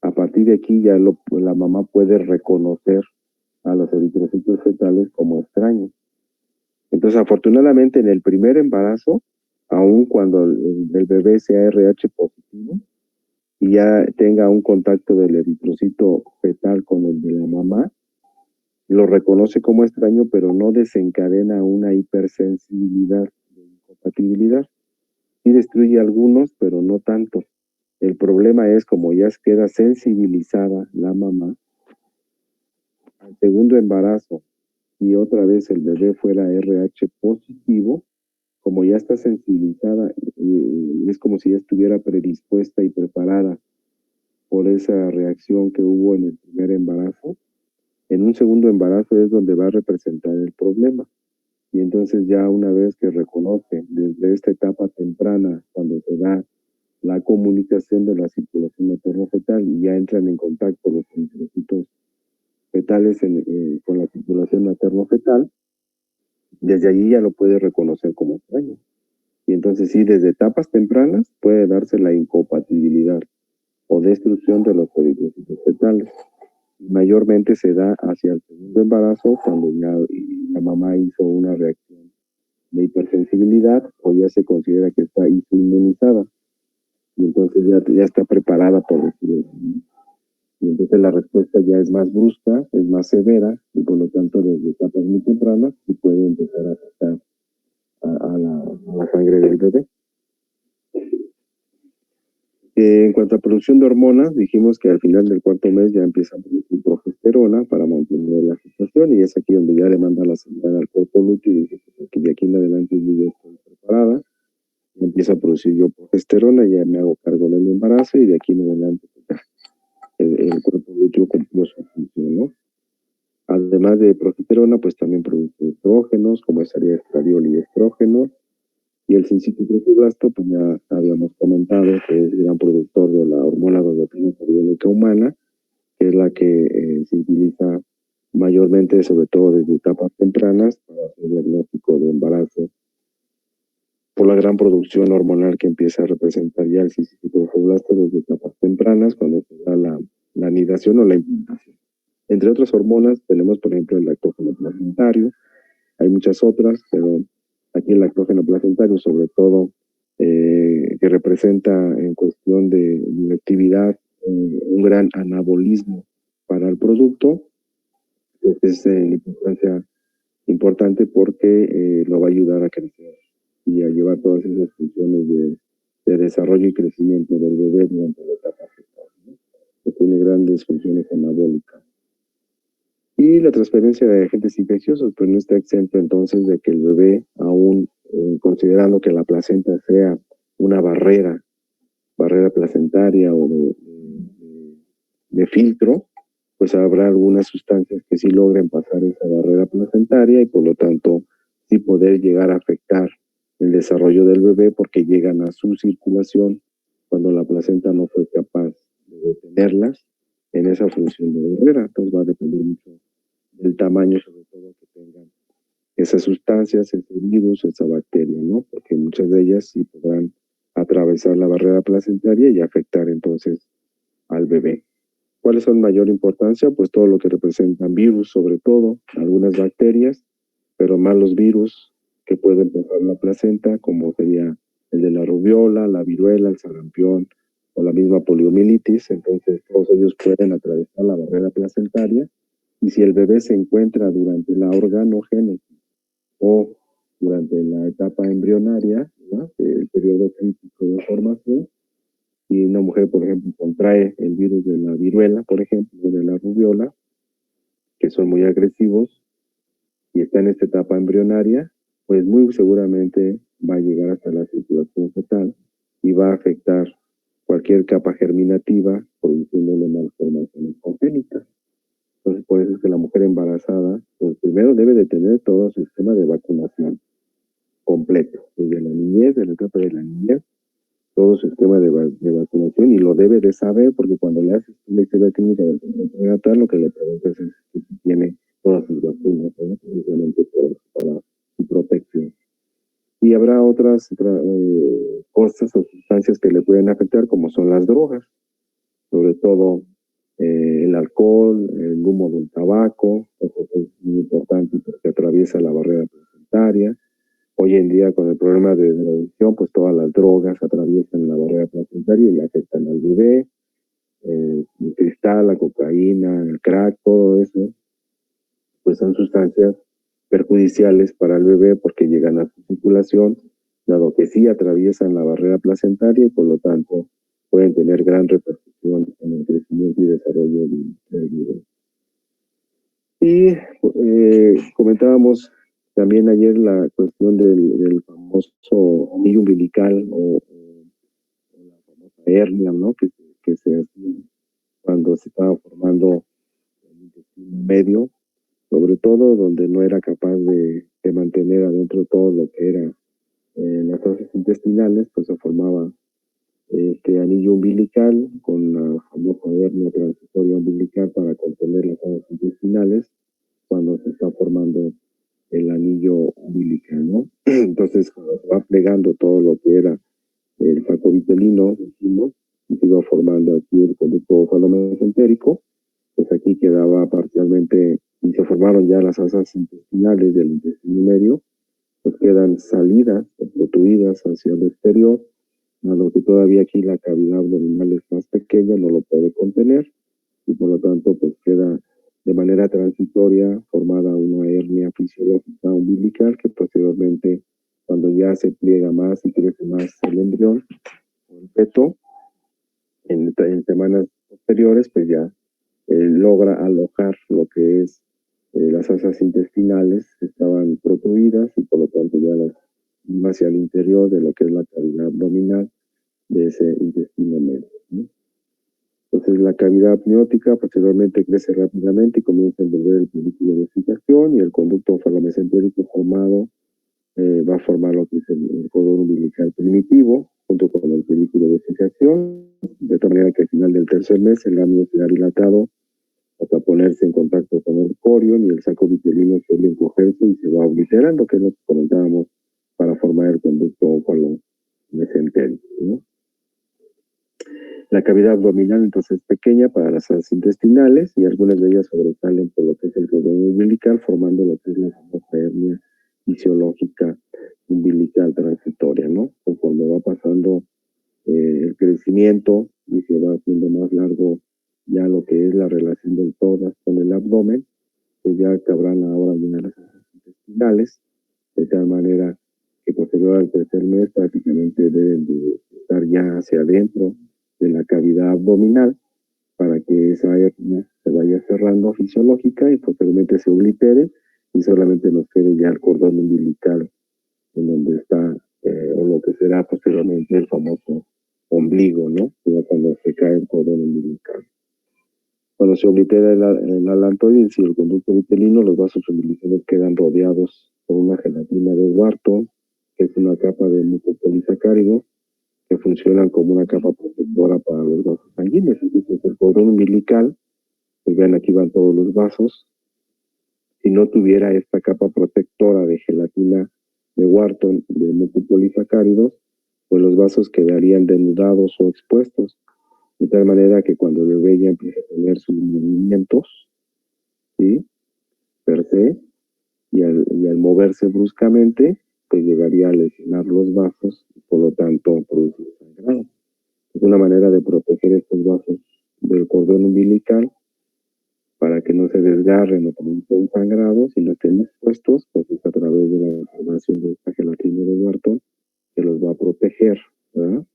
A partir de aquí ya la mamá puede reconocer a los eritrocitos fetales como extraños. Entonces, afortunadamente, en el primer embarazo, aun cuando el bebé sea RH positivo y ya tenga un contacto del eritrocito fetal con el de la mamá, lo reconoce como extraño, pero no desencadena una hipersensibilidad de incompatibilidad. Sí destruye algunos, pero no tantos. El problema es como ya queda sensibilizada la mamá, al segundo embarazo, y otra vez el bebé fuera RH positivo, como ya está sensibilizada, es como si ya estuviera predispuesta y preparada por esa reacción que hubo en el primer embarazo. En un segundo embarazo es donde va a representar el problema. Y entonces ya una vez que reconoce desde esta etapa temprana, cuando se da la comunicación de la circulación materno-fetal y ya entran en contacto los eritrocitos fetales con la circulación materno-fetal, desde allí ya lo puede reconocer como extraño. Y entonces sí, desde etapas tempranas puede darse la incompatibilidad o destrucción de los eritrocitos fetales. Mayormente se da hacia el segundo embarazo, cuando ya la mamá hizo una reacción de hipersensibilidad o ya se considera que está inmunizada. Y entonces ya está preparada por decirlo así. Y entonces la respuesta ya es más brusca, es más severa, y por lo tanto desde etapas muy tempranas se puede empezar a afectar a la sangre del bebé. En cuanto a producción de hormonas, dijimos que al final del cuarto mes ya empieza a producir progesterona para mantener la gestación, y es aquí donde ya le manda la señal al cuerpo lúteo y dice que de aquí en adelante yo ya estoy preparada, y empieza a producir yo progesterona, ya me hago cargo del embarazo y de aquí en adelante el cuerpo lúteo cumplió su función, ¿no? Además de progesterona, pues también produce estrógenos, como estaría estradiol y estrógenos. Y el sincitiprofiblasto, pues ya habíamos comentado que es el gran productor de la hormona gonadotropina humana, que es la que se utiliza mayormente, sobre todo desde etapas tempranas, para hacer diagnóstico de embarazo, por la gran producción hormonal que empieza a representar ya el sincitiprofiblasto desde etapas tempranas, cuando se da la anidación o la implantación. Entre otras hormonas tenemos, por ejemplo, el lactógeno placentario. Hay muchas otras, pero aquí el lactógeno placentario, sobre todo, que representa en cuestión de actividad un gran anabolismo para el producto, pues es de importancia importante porque lo va a ayudar a crecer y a llevar todas esas funciones de desarrollo y crecimiento del bebé durante la etapa fetal, ¿no? Que tiene grandes funciones anabólicas. Y la transferencia de agentes infecciosos, pues no está exento entonces de que el bebé, aún considerando que la placenta sea una barrera placentaria o de filtro, pues habrá algunas sustancias que sí logren pasar esa barrera placentaria y por lo tanto sí poder llegar a afectar el desarrollo del bebé porque llegan a su circulación cuando la placenta no fue capaz de detenerlas en esa función de barrera. Entonces va a depender mucho del tamaño, sobre todo, que tengan esas sustancias, ese virus, esa bacteria, ¿no? Porque muchas de ellas sí podrán atravesar la barrera placentaria y afectar entonces al bebé. ¿Cuáles son mayor importancia? Pues todo lo que representan virus, sobre todo, algunas bacterias, pero más los virus que pueden pasar la placenta, como sería el de la rubiola, la viruela, el sarampión o la misma poliomielitis. Entonces todos ellos pueden atravesar la barrera placentaria, y si el bebé se encuentra durante la organogénesis o durante la etapa embrionaria, ¿no?, el periodo crítico de formación, y una mujer, por ejemplo, contrae el virus de la viruela, por ejemplo, o de la rubiola, que son muy agresivos, y está en esta etapa embrionaria, pues muy seguramente va a llegar hasta la circulación fetal y va a afectar cualquier capa germinativa, produciéndole malformaciones congénitas. Entonces, por eso es que la mujer embarazada, pues primero debe de tener todo su sistema de vacunación completo, desde la niñez, de la etapa de la niñez, todo su esquema de vacunación, y lo debe de saber, porque cuando le haces una historia clínica del prenatal, lo que le preguntas es que si tiene todas sus vacunas, ¿no?, precisamente para su protección. Y habrá otras cosas o sustancias que le pueden afectar, como son las drogas, sobre todo el alcohol, el humo del tabaco, eso es muy importante porque atraviesa la barrera placentaria. Hoy en día, con el problema de drogadicción, pues todas las drogas atraviesan la barrera placentaria y afectan al bebé. El cristal, la cocaína, el crack, todo eso, pues son sustancias perjudiciales para el bebé porque llegan a su circulación, dado que sí atraviesan la barrera placentaria y por lo tanto pueden tener gran repercusión en el crecimiento y desarrollo del bebé. Y comentábamos también ayer la cuestión del famoso anillo umbilical o la famosa hernia, ¿no?, que se hacía cuando se estaba formando el intestino medio, sobre todo donde no era capaz de mantener adentro todo lo que era las heces intestinales, pues se formaba este anillo umbilical con la famosa hernia transitoria umbilical para contener las heces intestinales cuando se está formando el anillo umbilical, ¿no? Entonces, cuando se va plegando todo lo que era el saco vitelino, decimos, y se iba formando aquí el conducto falomesentérico, pues aquí quedaba parcialmente, y se formaron ya las asas intestinales del intestino medio, pues quedan salidas, obstruidas hacia el exterior, a lo que todavía aquí la cavidad abdominal es más pequeña, no lo puede contener, y por lo tanto pues queda de manera transitoria formada una hernia fisiológica umbilical que posteriormente, cuando ya se pliega más y crece más el embrión o el feto, en semanas posteriores, pues ya logra alojar lo que es las asas intestinales que estaban protruidas y por lo tanto ya las hacia el interior de lo que es la cavidad abdominal de ese intestino medio, ¿no? Entonces la cavidad amniótica posteriormente crece rápidamente y comienza a envolver el folículo de fijación, y el conducto falomesentérico formado va a formar lo que es el cordón umbilical primitivo junto con el folículo de fijación, de tal manera que al final del tercer mes el amnio será dilatado hasta ponerse en contacto con el corion, y el saco vitelino suele encogerse y se va obliterando, que es lo que comentábamos, para formar el conducto falomesentérico, ¿no? La cavidad abdominal entonces es pequeña para las asas intestinales y algunas de ellas sobresalen por lo que es el cordón umbilical, formando lo que es la famosa hernia fisiológica umbilical transitoria, ¿no? Conforme va pasando el crecimiento y se va haciendo más largo ya lo que es la relación del tórax con el abdomen, pues ya cabrán ahora ya las asas intestinales, de tal manera que posterior al tercer mes prácticamente deben de estar ya hacia adentro de la cavidad abdominal para que esa hernia se vaya cerrando fisiológica y posteriormente se oblitere y solamente nos quede ya el cordón umbilical en donde está o lo que será posteriormente el famoso ombligo, ¿no? Ya cuando se cae el cordón umbilical. Cuando se oblitera el alantoides y el conducto vitelino, los vasos umbilicales quedan rodeados por una gelatina de Wharton, que es una capa de mucopolisacárido que funcionan como una capa protectora para los vasos sanguíneos. Entonces el cordón umbilical, pues vean aquí van todos los vasos, si no tuviera esta capa protectora de gelatina de Wharton de mucopolisacáridos, pues los vasos quedarían denudados o expuestos, de tal manera que cuando el bebé ya empieza a tener sus movimientos, ¿sí?, per se, y al moverse bruscamente, pues llegaría a lesionar los vasos y por lo tanto producir sangrado. Es una manera de proteger estos vasos del cordón umbilical para que no se desgarren o produzcan sangrado, si no estén expuestos, pues es a través de la formación de esta gelatina de Wharton que los va a proteger, ¿verdad?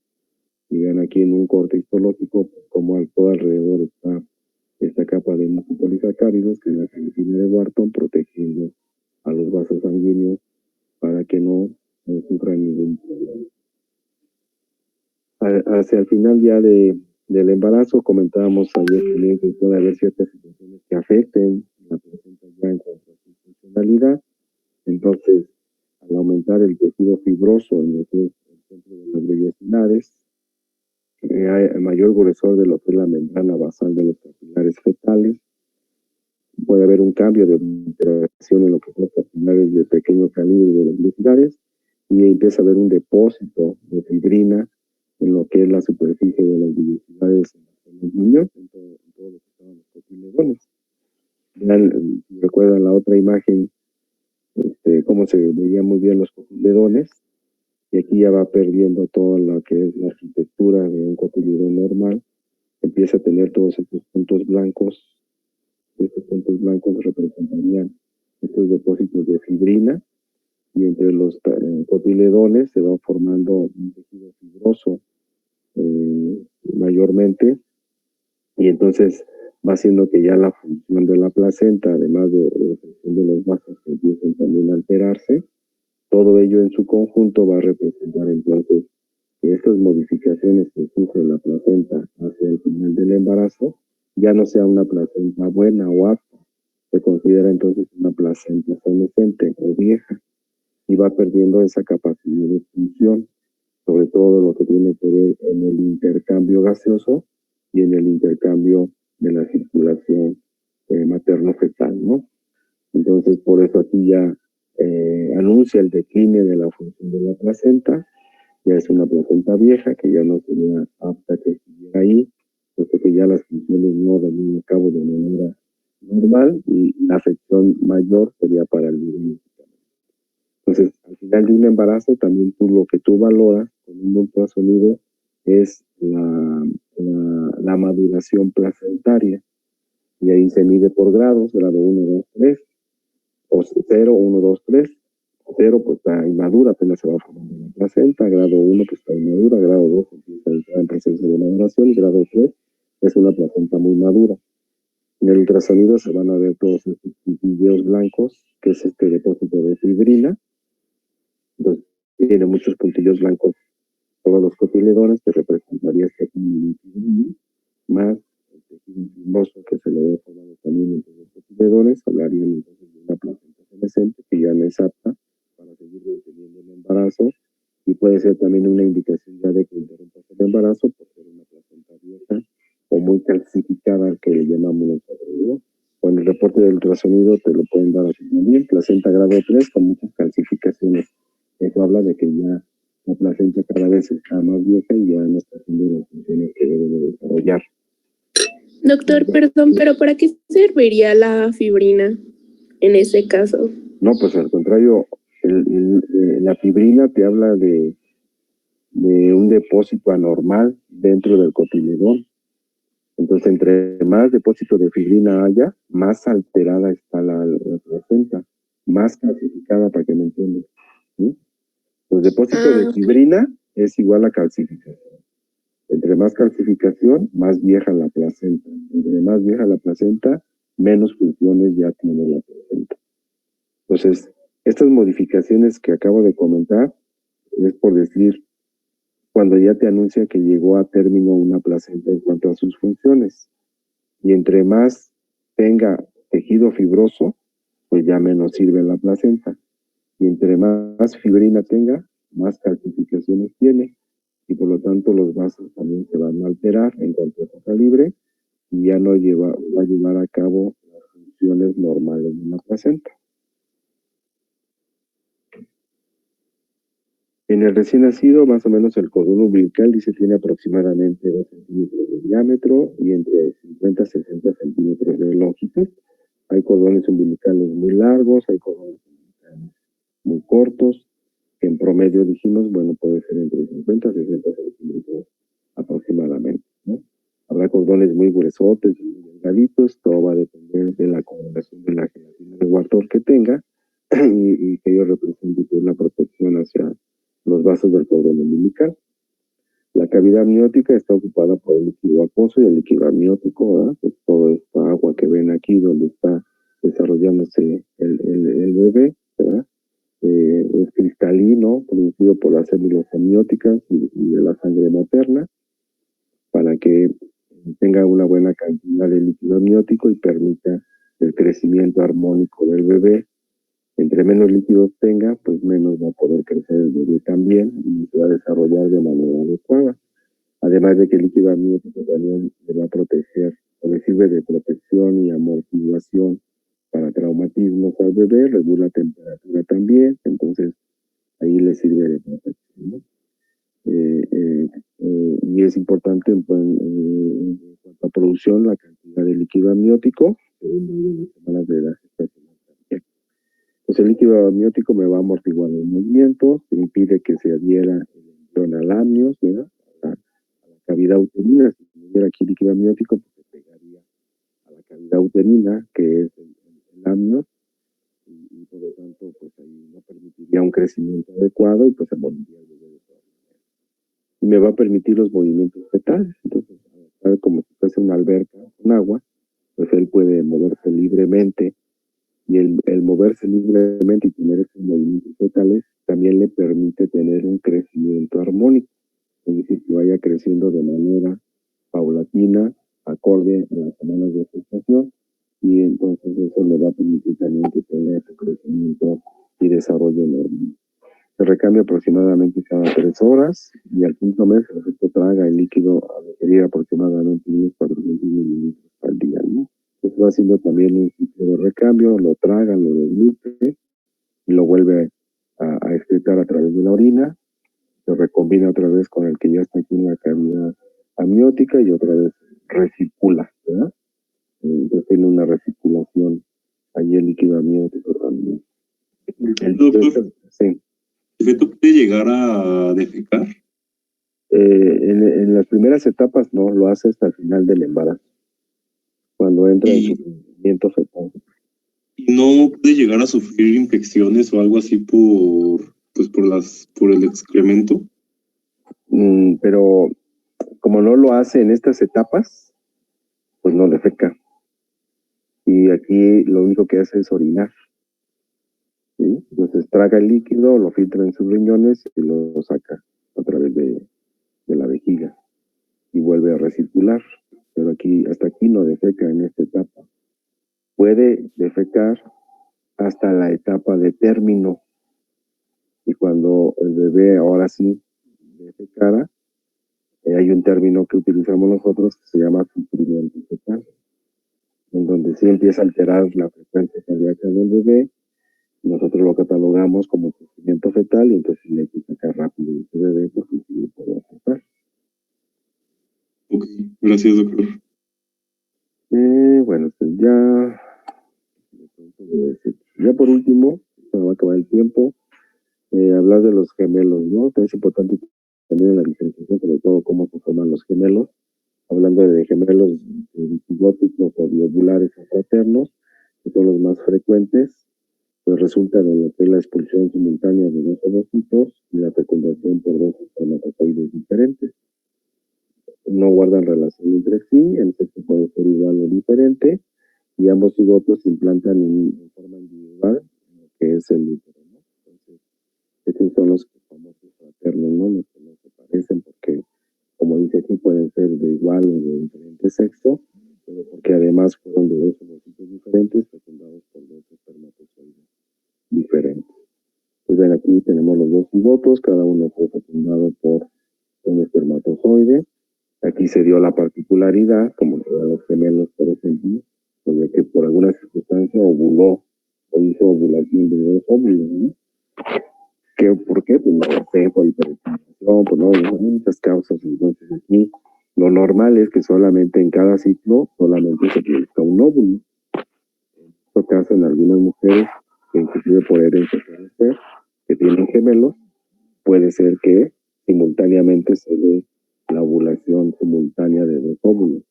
Y vean aquí en un corte histológico como todo alrededor está esta capa de mucopolisacáridos que es la gelatina de Wharton protegiendo a los vasos sanguíneos para que no sufran ningún problema. Hacia el final ya del embarazo comentábamos ayer también que puede haber ciertas situaciones que afecten la placenta ya en cuanto a su funcionalidad. Entonces, al aumentar el tejido fibroso en lo que es el centro de las vellosidades, hay mayor gruesor de lo que es la membrana basal de los capilares fetales. Puede haber un cambio de interacción en lo que son los capilares de pequeño calibre de las vellosidades y empieza a haber un depósito de fibrina en lo que es la superficie de las vellosidades en los niños, en todo lo que estaban los cotiledones. Vean, si recuerdan la otra imagen, cómo se veían muy bien los cotiledones, y aquí ya va perdiendo toda lo que es la arquitectura de un cotiledón normal, empieza a tener todos estos puntos blancos. Estos puntos blancos representarían estos depósitos de fibrina, y entre los cotiledones se va formando un tejido fibroso mayormente, y entonces va haciendo que ya la función de la placenta, además de la función de los vasos que empiecen también a alterarse, todo ello en su conjunto va a representar entonces que estas modificaciones que sufre la placenta hacia el final del embarazo ya no sea una placenta buena o apta, se considera entonces una placenta senescente o vieja y va perdiendo esa capacidad de función, sobre todo lo que tiene que ver en el intercambio gaseoso y en el intercambio de la circulación materno-fetal, ¿no? Entonces, por eso aquí ya anuncia el decline de la función de la placenta, ya es una placenta vieja que ya no sería apta que estuviera ahí, puesto que ya las funciones no dan a cabo de manera normal y la afección mayor sería para el bebé. Entonces, al final de un embarazo, también lo que tú valoras con un ultrasonido es la maduración placentaria. Y ahí se mide por grados, grado 1, 2, 3, o 0, 1, 2, 3. 0 pues está inmadura, apenas se va formando la placenta. Grado 1 pues está inmadura. Grado 2 empieza a entrar en proceso de maduración. Y grado 3 es una placenta muy madura. En el ultrasonido se van a ver todos estos puntillos blancos, que es este depósito de fibrina. Entonces, tiene muchos puntillos blancos todos los cotiledones, que representaría este fibrina, más el tejido fibroso que se le ve formado también entre los cotiledones, hablarían entonces de una placenta senescente que ya no es apta para seguir manteniendo el embarazo, y puede ser también una indicación ya de que interrumpas el embarazo por ser una placenta vieja o muy calcificada, que le llamamos nosotros, o en el reporte del ultrasonido te lo pueden dar así también, placenta grado 3 con muchas calcificaciones. Eso habla de que ya la placenta cada vez está más vieja y ya no está haciendo las funciones que debe de desarrollar. Doctor, perdón, pero ¿para qué serviría la fibrina en ese caso? No, pues al contrario, la fibrina te habla de un depósito anormal dentro del cotiledón. Entonces, entre más depósito de fibrina haya, más alterada está la placenta, más calcificada, para que me entiendan, ¿sí? Los depósitos de fibrina es igual a calcificación. Entre más calcificación, más vieja la placenta. Entre más vieja la placenta, menos funciones ya tiene la placenta. Entonces, estas modificaciones que acabo de comentar es por decir cuando ya te anuncia que llegó a término una placenta en cuanto a sus funciones. Y entre más tenga tejido fibroso, pues ya menos sirve la placenta. Y entre más fibrina tenga, más calcificaciones tiene, y por lo tanto los vasos también se van a alterar en cuanto a su calibre, y ya no va a llevar a cabo las funciones normales de una placenta. En el recién nacido, más o menos el cordón umbilical dice tiene aproximadamente 2 centímetros de diámetro y entre 50 y 60 centímetros de longitud. Hay cordones umbilicales muy largos, hay cordones umbilicales muy cortos. que en promedio dijimos, bueno, puede ser entre 50 a 60 centímetros aproximadamente, ¿no? Habrá cordones muy gruesotes y muy delgaditos, todo va a depender de la acumulación de la gelatina de Wartol que tenga y que ello represente una protección hacia los vasos del cordón umbilical. La cavidad amniótica está ocupada por el líquido acuoso y el líquido amniótico, ¿verdad? Pues toda esta agua que ven aquí donde está desarrollándose el bebé, ¿verdad? Es cristalino, producido por las células amnióticas y de la sangre materna, para que tenga una buena cantidad de líquido amniótico y permita el crecimiento armónico del bebé. Entre menos líquidos tenga, pues menos va a poder crecer el bebé también y se va a desarrollar de manera adecuada. Además de que el líquido amniótico también le va a proteger, o le sirve de protección y amortiguación para traumatismos al bebé, regula temperatura también, entonces ahí le sirve de protección, ¿no? Y es importante en cuanto a producción, la cantidad de líquido amniótico, según las semanas de la gestación también. Pues el líquido amniótico me va a amortiguar los movimientos, impide que se adhiera el embrión al amnios, ¿verdad? A la cavidad uterina. Si tuviera aquí líquido amniótico, pues se pegaría a la cavidad uterina, que es el amnios, y por lo tanto, pues ahí no permitiría un crecimiento adecuado y pues se moriría el bebé de todas maneras. Y me va a permitir los movimientos fetales. Entonces, como si fuese una alberca con agua, pues él puede moverse libremente. Y el moverse libremente y tener esos movimientos fetales también le permite tener un crecimiento armónico, es decir, que vaya creciendo de manera paulatina, acorde a las semanas de gestación, y entonces eso le va a permitir también que tenga ese crecimiento y desarrollo normal. Se recambia aproximadamente cada 3 horas y al quinto mes el feto traga el líquido a requerir aproximadamente unos 400 mililitros al día, ¿no? Entonces va haciendo también un ciclo de recambio, lo traga, lo desnutre y lo vuelve a excretar a través de la orina, se recombina otra vez con el que ya está aquí en la cavidad amniótica y otra vez recircula, ¿verdad? Entonces tiene una recirculación ahí el líquido amniótico también. Doctor, Sí. ¿el feto puede llegar a defecar? En las primeras etapas no, lo hace hasta el final del embarazo, cuando entra en su crecimiento fetal. ¿Y no puede llegar a sufrir infecciones o algo así por el excremento? Pero como no lo hace en estas etapas, pues no defeca. Y aquí lo único que hace es orinar, ¿sí? Entonces traga el líquido, lo filtra en sus riñones y lo saca a través de la vejiga y vuelve a recircular. Pero aquí, hasta aquí no defeca en esta etapa. Puede defecar hasta la etapa de término. Y cuando el bebé ahora sí defecara, hay un término que utilizamos nosotros que se llama sufrimiento fetal, en donde sí empieza a alterar la frecuencia cardíaca del bebé. Nosotros lo catalogamos como sufrimiento fetal y entonces hay que sacar rápido ese bebé porque sí puede afectar. Ok, gracias, doctor. Bueno, pues ya por último, se me va a acabar el tiempo, hablar de los gemelos, ¿no? Es importante tener la diferenciación, sobre todo cómo se forman los gemelos, hablando de gemelos digóticos o biovulares o fraternos, que son los más frecuentes, pues resulta de lo que es la expulsión simultánea de dos ovocitos y la fecundación por dos espermatozoides diferentes. No guardan relación entre sí, el sexo puede ser igual o diferente, y ambos cigotos se implantan en forma individual, que es el útero, ¿no? Entonces, estos son los famosos fraternos, ¿no? Los que no se parecen porque, como dice aquí, pueden ser de igual o de diferente sexo, pero porque además fueron de dos ovocitos diferentes, fecundados por dos espermatozoides diferentes. Pues ven, aquí tenemos los dos cigotos, cada uno fue fecundado por un espermatozoide. Aquí se dio la particularidad, como se da los gemelos, por ejemplo, pues de que por alguna circunstancia ovuló o hizo ovulación de dos óvulos, ¿no? ¿Por qué? Pues no lo sé, por hiperestimación, pues no, hay muchas causas. Entonces aquí lo normal es que solamente en cada ciclo solamente se produzca un óvulo. En este caso, en algunas mujeres, que inclusive por herencia puede ser, que tienen gemelos, puede ser que simultáneamente se dé la ovulación simultánea de dos óvulos.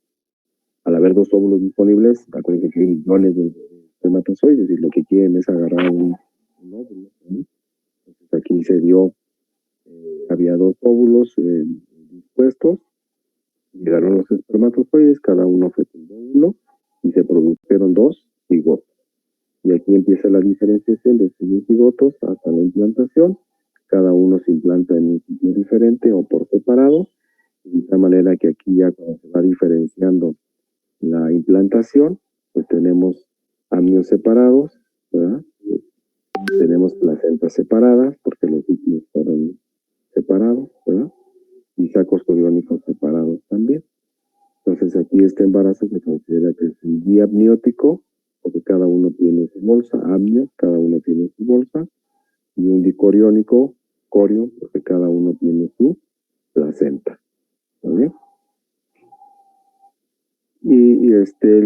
Al haber dos óvulos disponibles, acuérdense que hay millones de espermatozoides y lo que quieren es agarrar un óvulo, ¿no? Entonces aquí se dio, había dos óvulos dispuestos, llegaron los espermatozoides, cada uno fecundó uno y se produjeron dos cigotos. Y aquí empieza la diferenciación de estos cigotos hasta la implantación. Cada uno se implanta en un sitio diferente o por separado. De esta manera que aquí ya cuando se va diferenciando la implantación, pues tenemos amnios separados, ¿verdad? Tenemos placentas separadas porque los sitios fueron separados, ¿verdad? Y sacos coriónicos separados también. Entonces aquí este embarazo se considera que es un diamniótico, porque cada uno tiene su bolsa, amnio, cada uno tiene su bolsa, y un dicoriónico, corio, porque cada uno tiene su placenta. ¿Vale? Y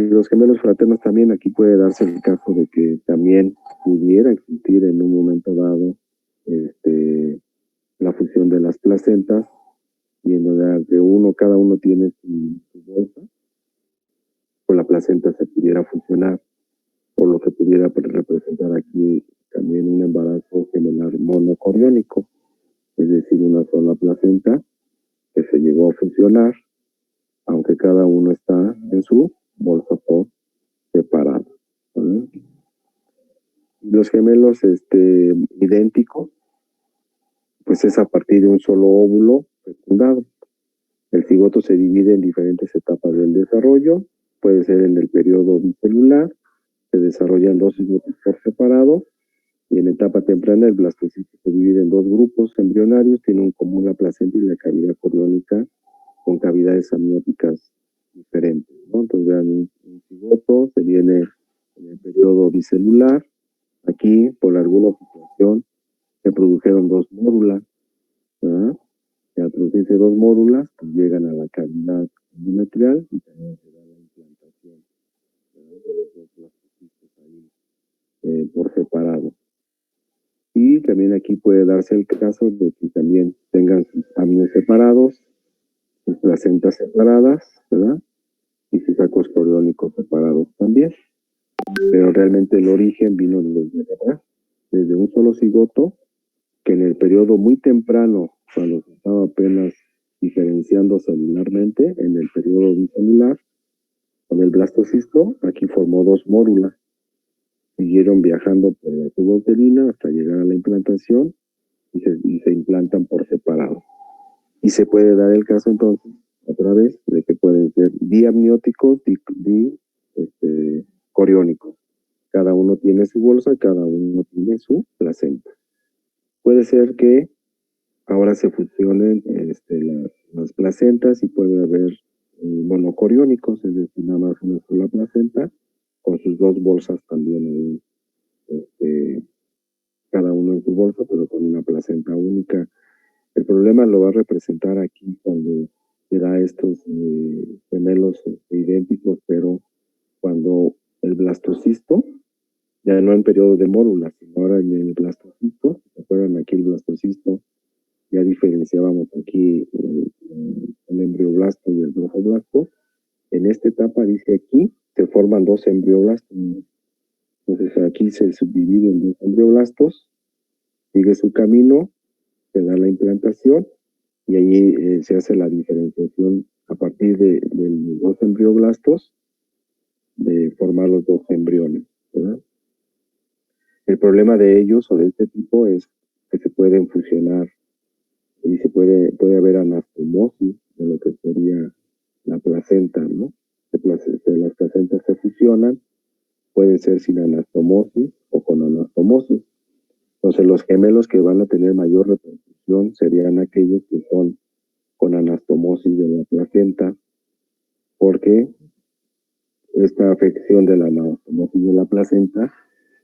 los gemelos fraternos también, aquí puede darse el caso de que también pudiera existir en un momento dado la fusión de las placentas, y en donde cada uno tiene su bolsa, pues la placenta se pudiera fusionar, por lo que pudiera representar aquí también un embarazo gemelar monocoriónico, es decir, una sola placenta que se llegó a fusionar, aunque cada uno está en su bolsa por separado. ¿Vale? Los gemelos idénticos, pues es a partir de un solo óvulo fecundado. El cigoto se divide en diferentes etapas del desarrollo, puede ser en el periodo bicelular, se desarrollan dos cigotos por separado, y en etapa temprana el blastocisto se divide en dos grupos embrionarios, tiene un común la placenta y la cavidad coriónica con cavidades amnióticas diferentes, ¿no? Entonces vean, un cigoto se viene en el periodo bicelular, aquí por alguna situación se produjeron dos módulas, ¿verdad? Y al producirse dos módulas, pues llegan a la cavidad endometrial y también se da la implantación, ¿verdad? De los dos blastocistos ahí por separado. Y también aquí puede darse el caso de que también tengan sus amnios separados, sus placentas separadas, ¿verdad? Y sus sacos coriónicos separados también. Pero realmente el origen vino desde atrás, desde un solo cigoto, que en el periodo muy temprano, cuando se estaba apenas diferenciando celularmente, en el periodo bicelular, con el blastocisto, aquí formó dos mórulas. Siguieron viajando por la tuba uterina hasta llegar a la implantación y se implantan por separado. Y se puede dar el caso entonces, otra vez, de que pueden ser diamnióticos, coriónicos. Cada uno tiene su bolsa, cada uno tiene su placenta. Puede ser que ahora se fusionen las placentas y puede haber monocoriónicos, es decir, nada más una sola placenta, con sus dos bolsas también ahí, cada uno en su bolsa, pero con una placenta única. El problema lo va a representar aquí cuando se da estos gemelos idénticos, pero cuando el blastocisto, ya no en periodo de módulas, sino ahora en el blastocisto, ¿se acuerdan? Aquí el blastocisto, ya diferenciábamos aquí el embrioblasto y el drofoblasto. En esta etapa, dice aquí, se forman dos embrioblastos. Entonces aquí se subdividen dos embrioblastos, sigue su camino, se da la implantación y ahí se hace la diferenciación a partir de los dos embrioblastos, de formar los dos embriones, ¿verdad? El problema de ellos o de este tipo es que se pueden fusionar y puede haber anastomosis de lo que sería la placenta, ¿no? Las placentas se fusionan, puede ser sin anastomosis o con anastomosis. Entonces los gemelos que van a tener mayor repercusión serían aquellos que son con anastomosis de la placenta, porque esta afección de la anastomosis de la placenta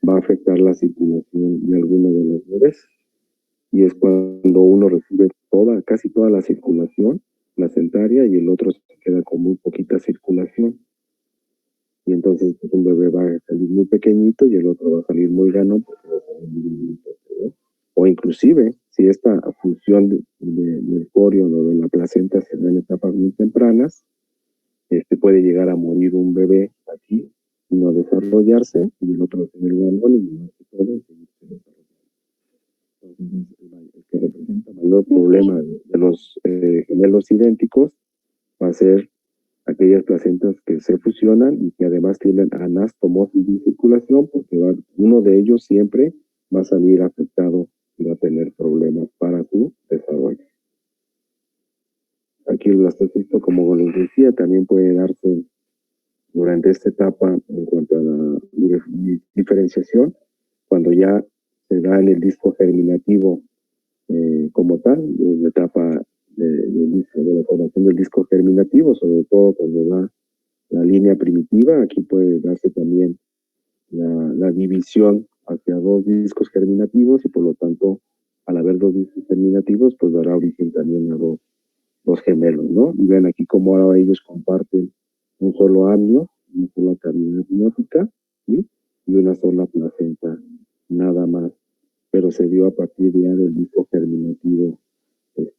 va a afectar la circulación de alguno de los bebés. Y es cuando uno recibe casi toda la circulación placentaria y el otro se queda con muy poquita circulación. Y entonces pues, un bebé va a salir muy pequeñito y el otro va a salir muy grande porque va a salir muy pequeño. O inclusive, si esta fusión del corión o de la placenta se da en etapas muy tempranas, puede llegar a morir un bebé aquí, no desarrollarse, y el otro tener un árbol y no se puede seguirse desarrollando. Entonces, el que representa mayor problema de los gemelos idénticos va a ser aquellas placentas que se fusionan y que además tienen anastomosis de circulación, porque uno de ellos siempre va a salir afectado y va a tener problemas para su desarrollo. Aquí el blastocisto, como les decía, también puede darse durante esta etapa en cuanto a la diferenciación, cuando ya se da en el disco germinativo como tal, en la etapa de la formación del disco germinativo, sobre todo cuando da la línea primitiva. Aquí puede darse también la división hacia dos discos germinativos y por lo tanto, al haber dos discos germinativos, pues dará origen también a dos gemelos, ¿no? Y ven aquí cómo ahora ellos comparten un solo amnio, una sola cavidad amniótica, ¿sí? Y una sola placenta, nada más. Pero se dio a partir ya del disco germinativo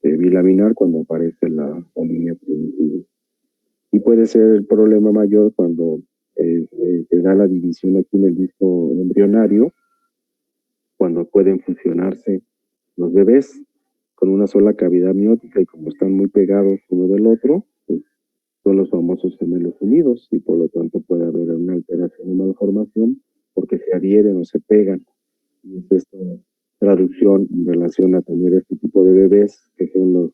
bilaminar cuando aparece la línea primitiva. Y puede ser el problema mayor cuando se da la división aquí en el disco embrionario, cuando pueden fusionarse los bebés con una sola cavidad amniótica y como están muy pegados uno del otro, pues son los famosos gemelos unidos y por lo tanto puede haber una alteración o malformación porque se adhieren o se pegan. Y es esta traducción en relación a tener este tipo de bebés que son los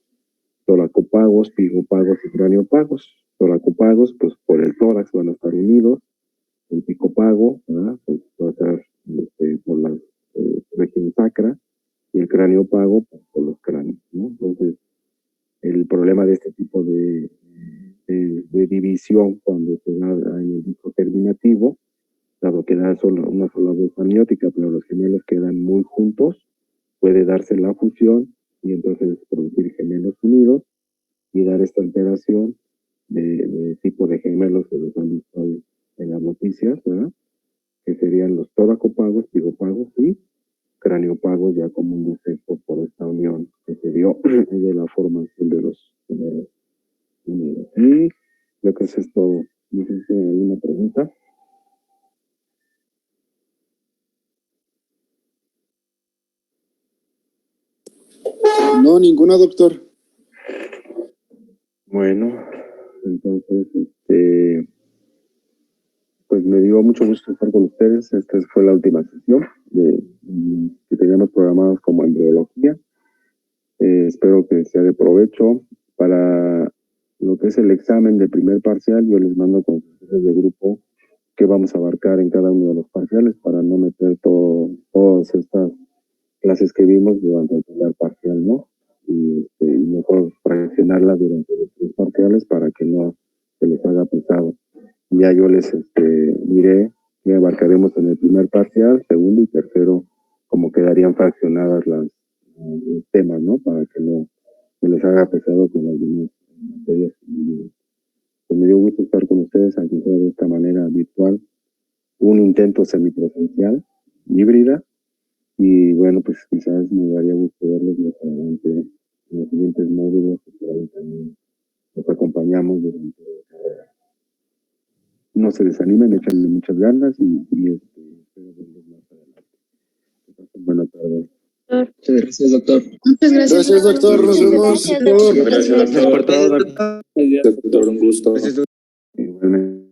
toracopagos, pigopagos y craniopagos. Toracopagos, pues por el tórax van a estar unidos, el picopago, pues va a estar por la región sacra, y el craneopago pues, por los cráneos, ¿no? Entonces, el problema de este tipo de división cuando se da en el disco germinativo, dado que da una sola voz amniótica, pero los gemelos quedan muy juntos, puede darse la fusión y entonces producir gemelos unidos y dar esta alteración de tipo de gemelos que los han visto ahí en las noticias, ¿verdad? Que serían los toracopagos, pigopagos y craneopagos ya como un defecto por esta unión que se dio de la formación de los gemelos unidos. Y creo que eso es todo. No sé si hay alguna pregunta. No, ninguna, doctor. Bueno, entonces, pues me dio mucho gusto estar con ustedes. Esta fue la última sesión que teníamos programadas como embriología. Espero que sea de provecho. Para lo que es el examen de primer parcial, yo les mando con ustedes de grupo que vamos a abarcar en cada uno de los parciales para no meter todas estas clases que vimos durante el primer parcial, ¿no? Y mejor fraccionarlas durante los tres parciales para que no se les haga pesado. Ya yo les diré que abarcaremos en el primer parcial, segundo y tercero, como quedarían fraccionadas los temas, ¿no? Para que no se les haga pesado con algunas materias. Pues me dio gusto estar con ustedes, aunque sea de esta manera virtual, un intento semipresencial, híbrida, y bueno, pues quizás me daría gusto verlos más adelante en los siguientes módulos, que por ahí también los acompañamos durante la carrera. No se desanimen, échenle muchas ganas y espero verlos más adelante. Que pasen buena tarde. Muchas gracias, doctor. Muchas gracias. Gracias, doctor. Nos vemos. Gracias por todo, doctor. Doctor, un gusto. Igualmente.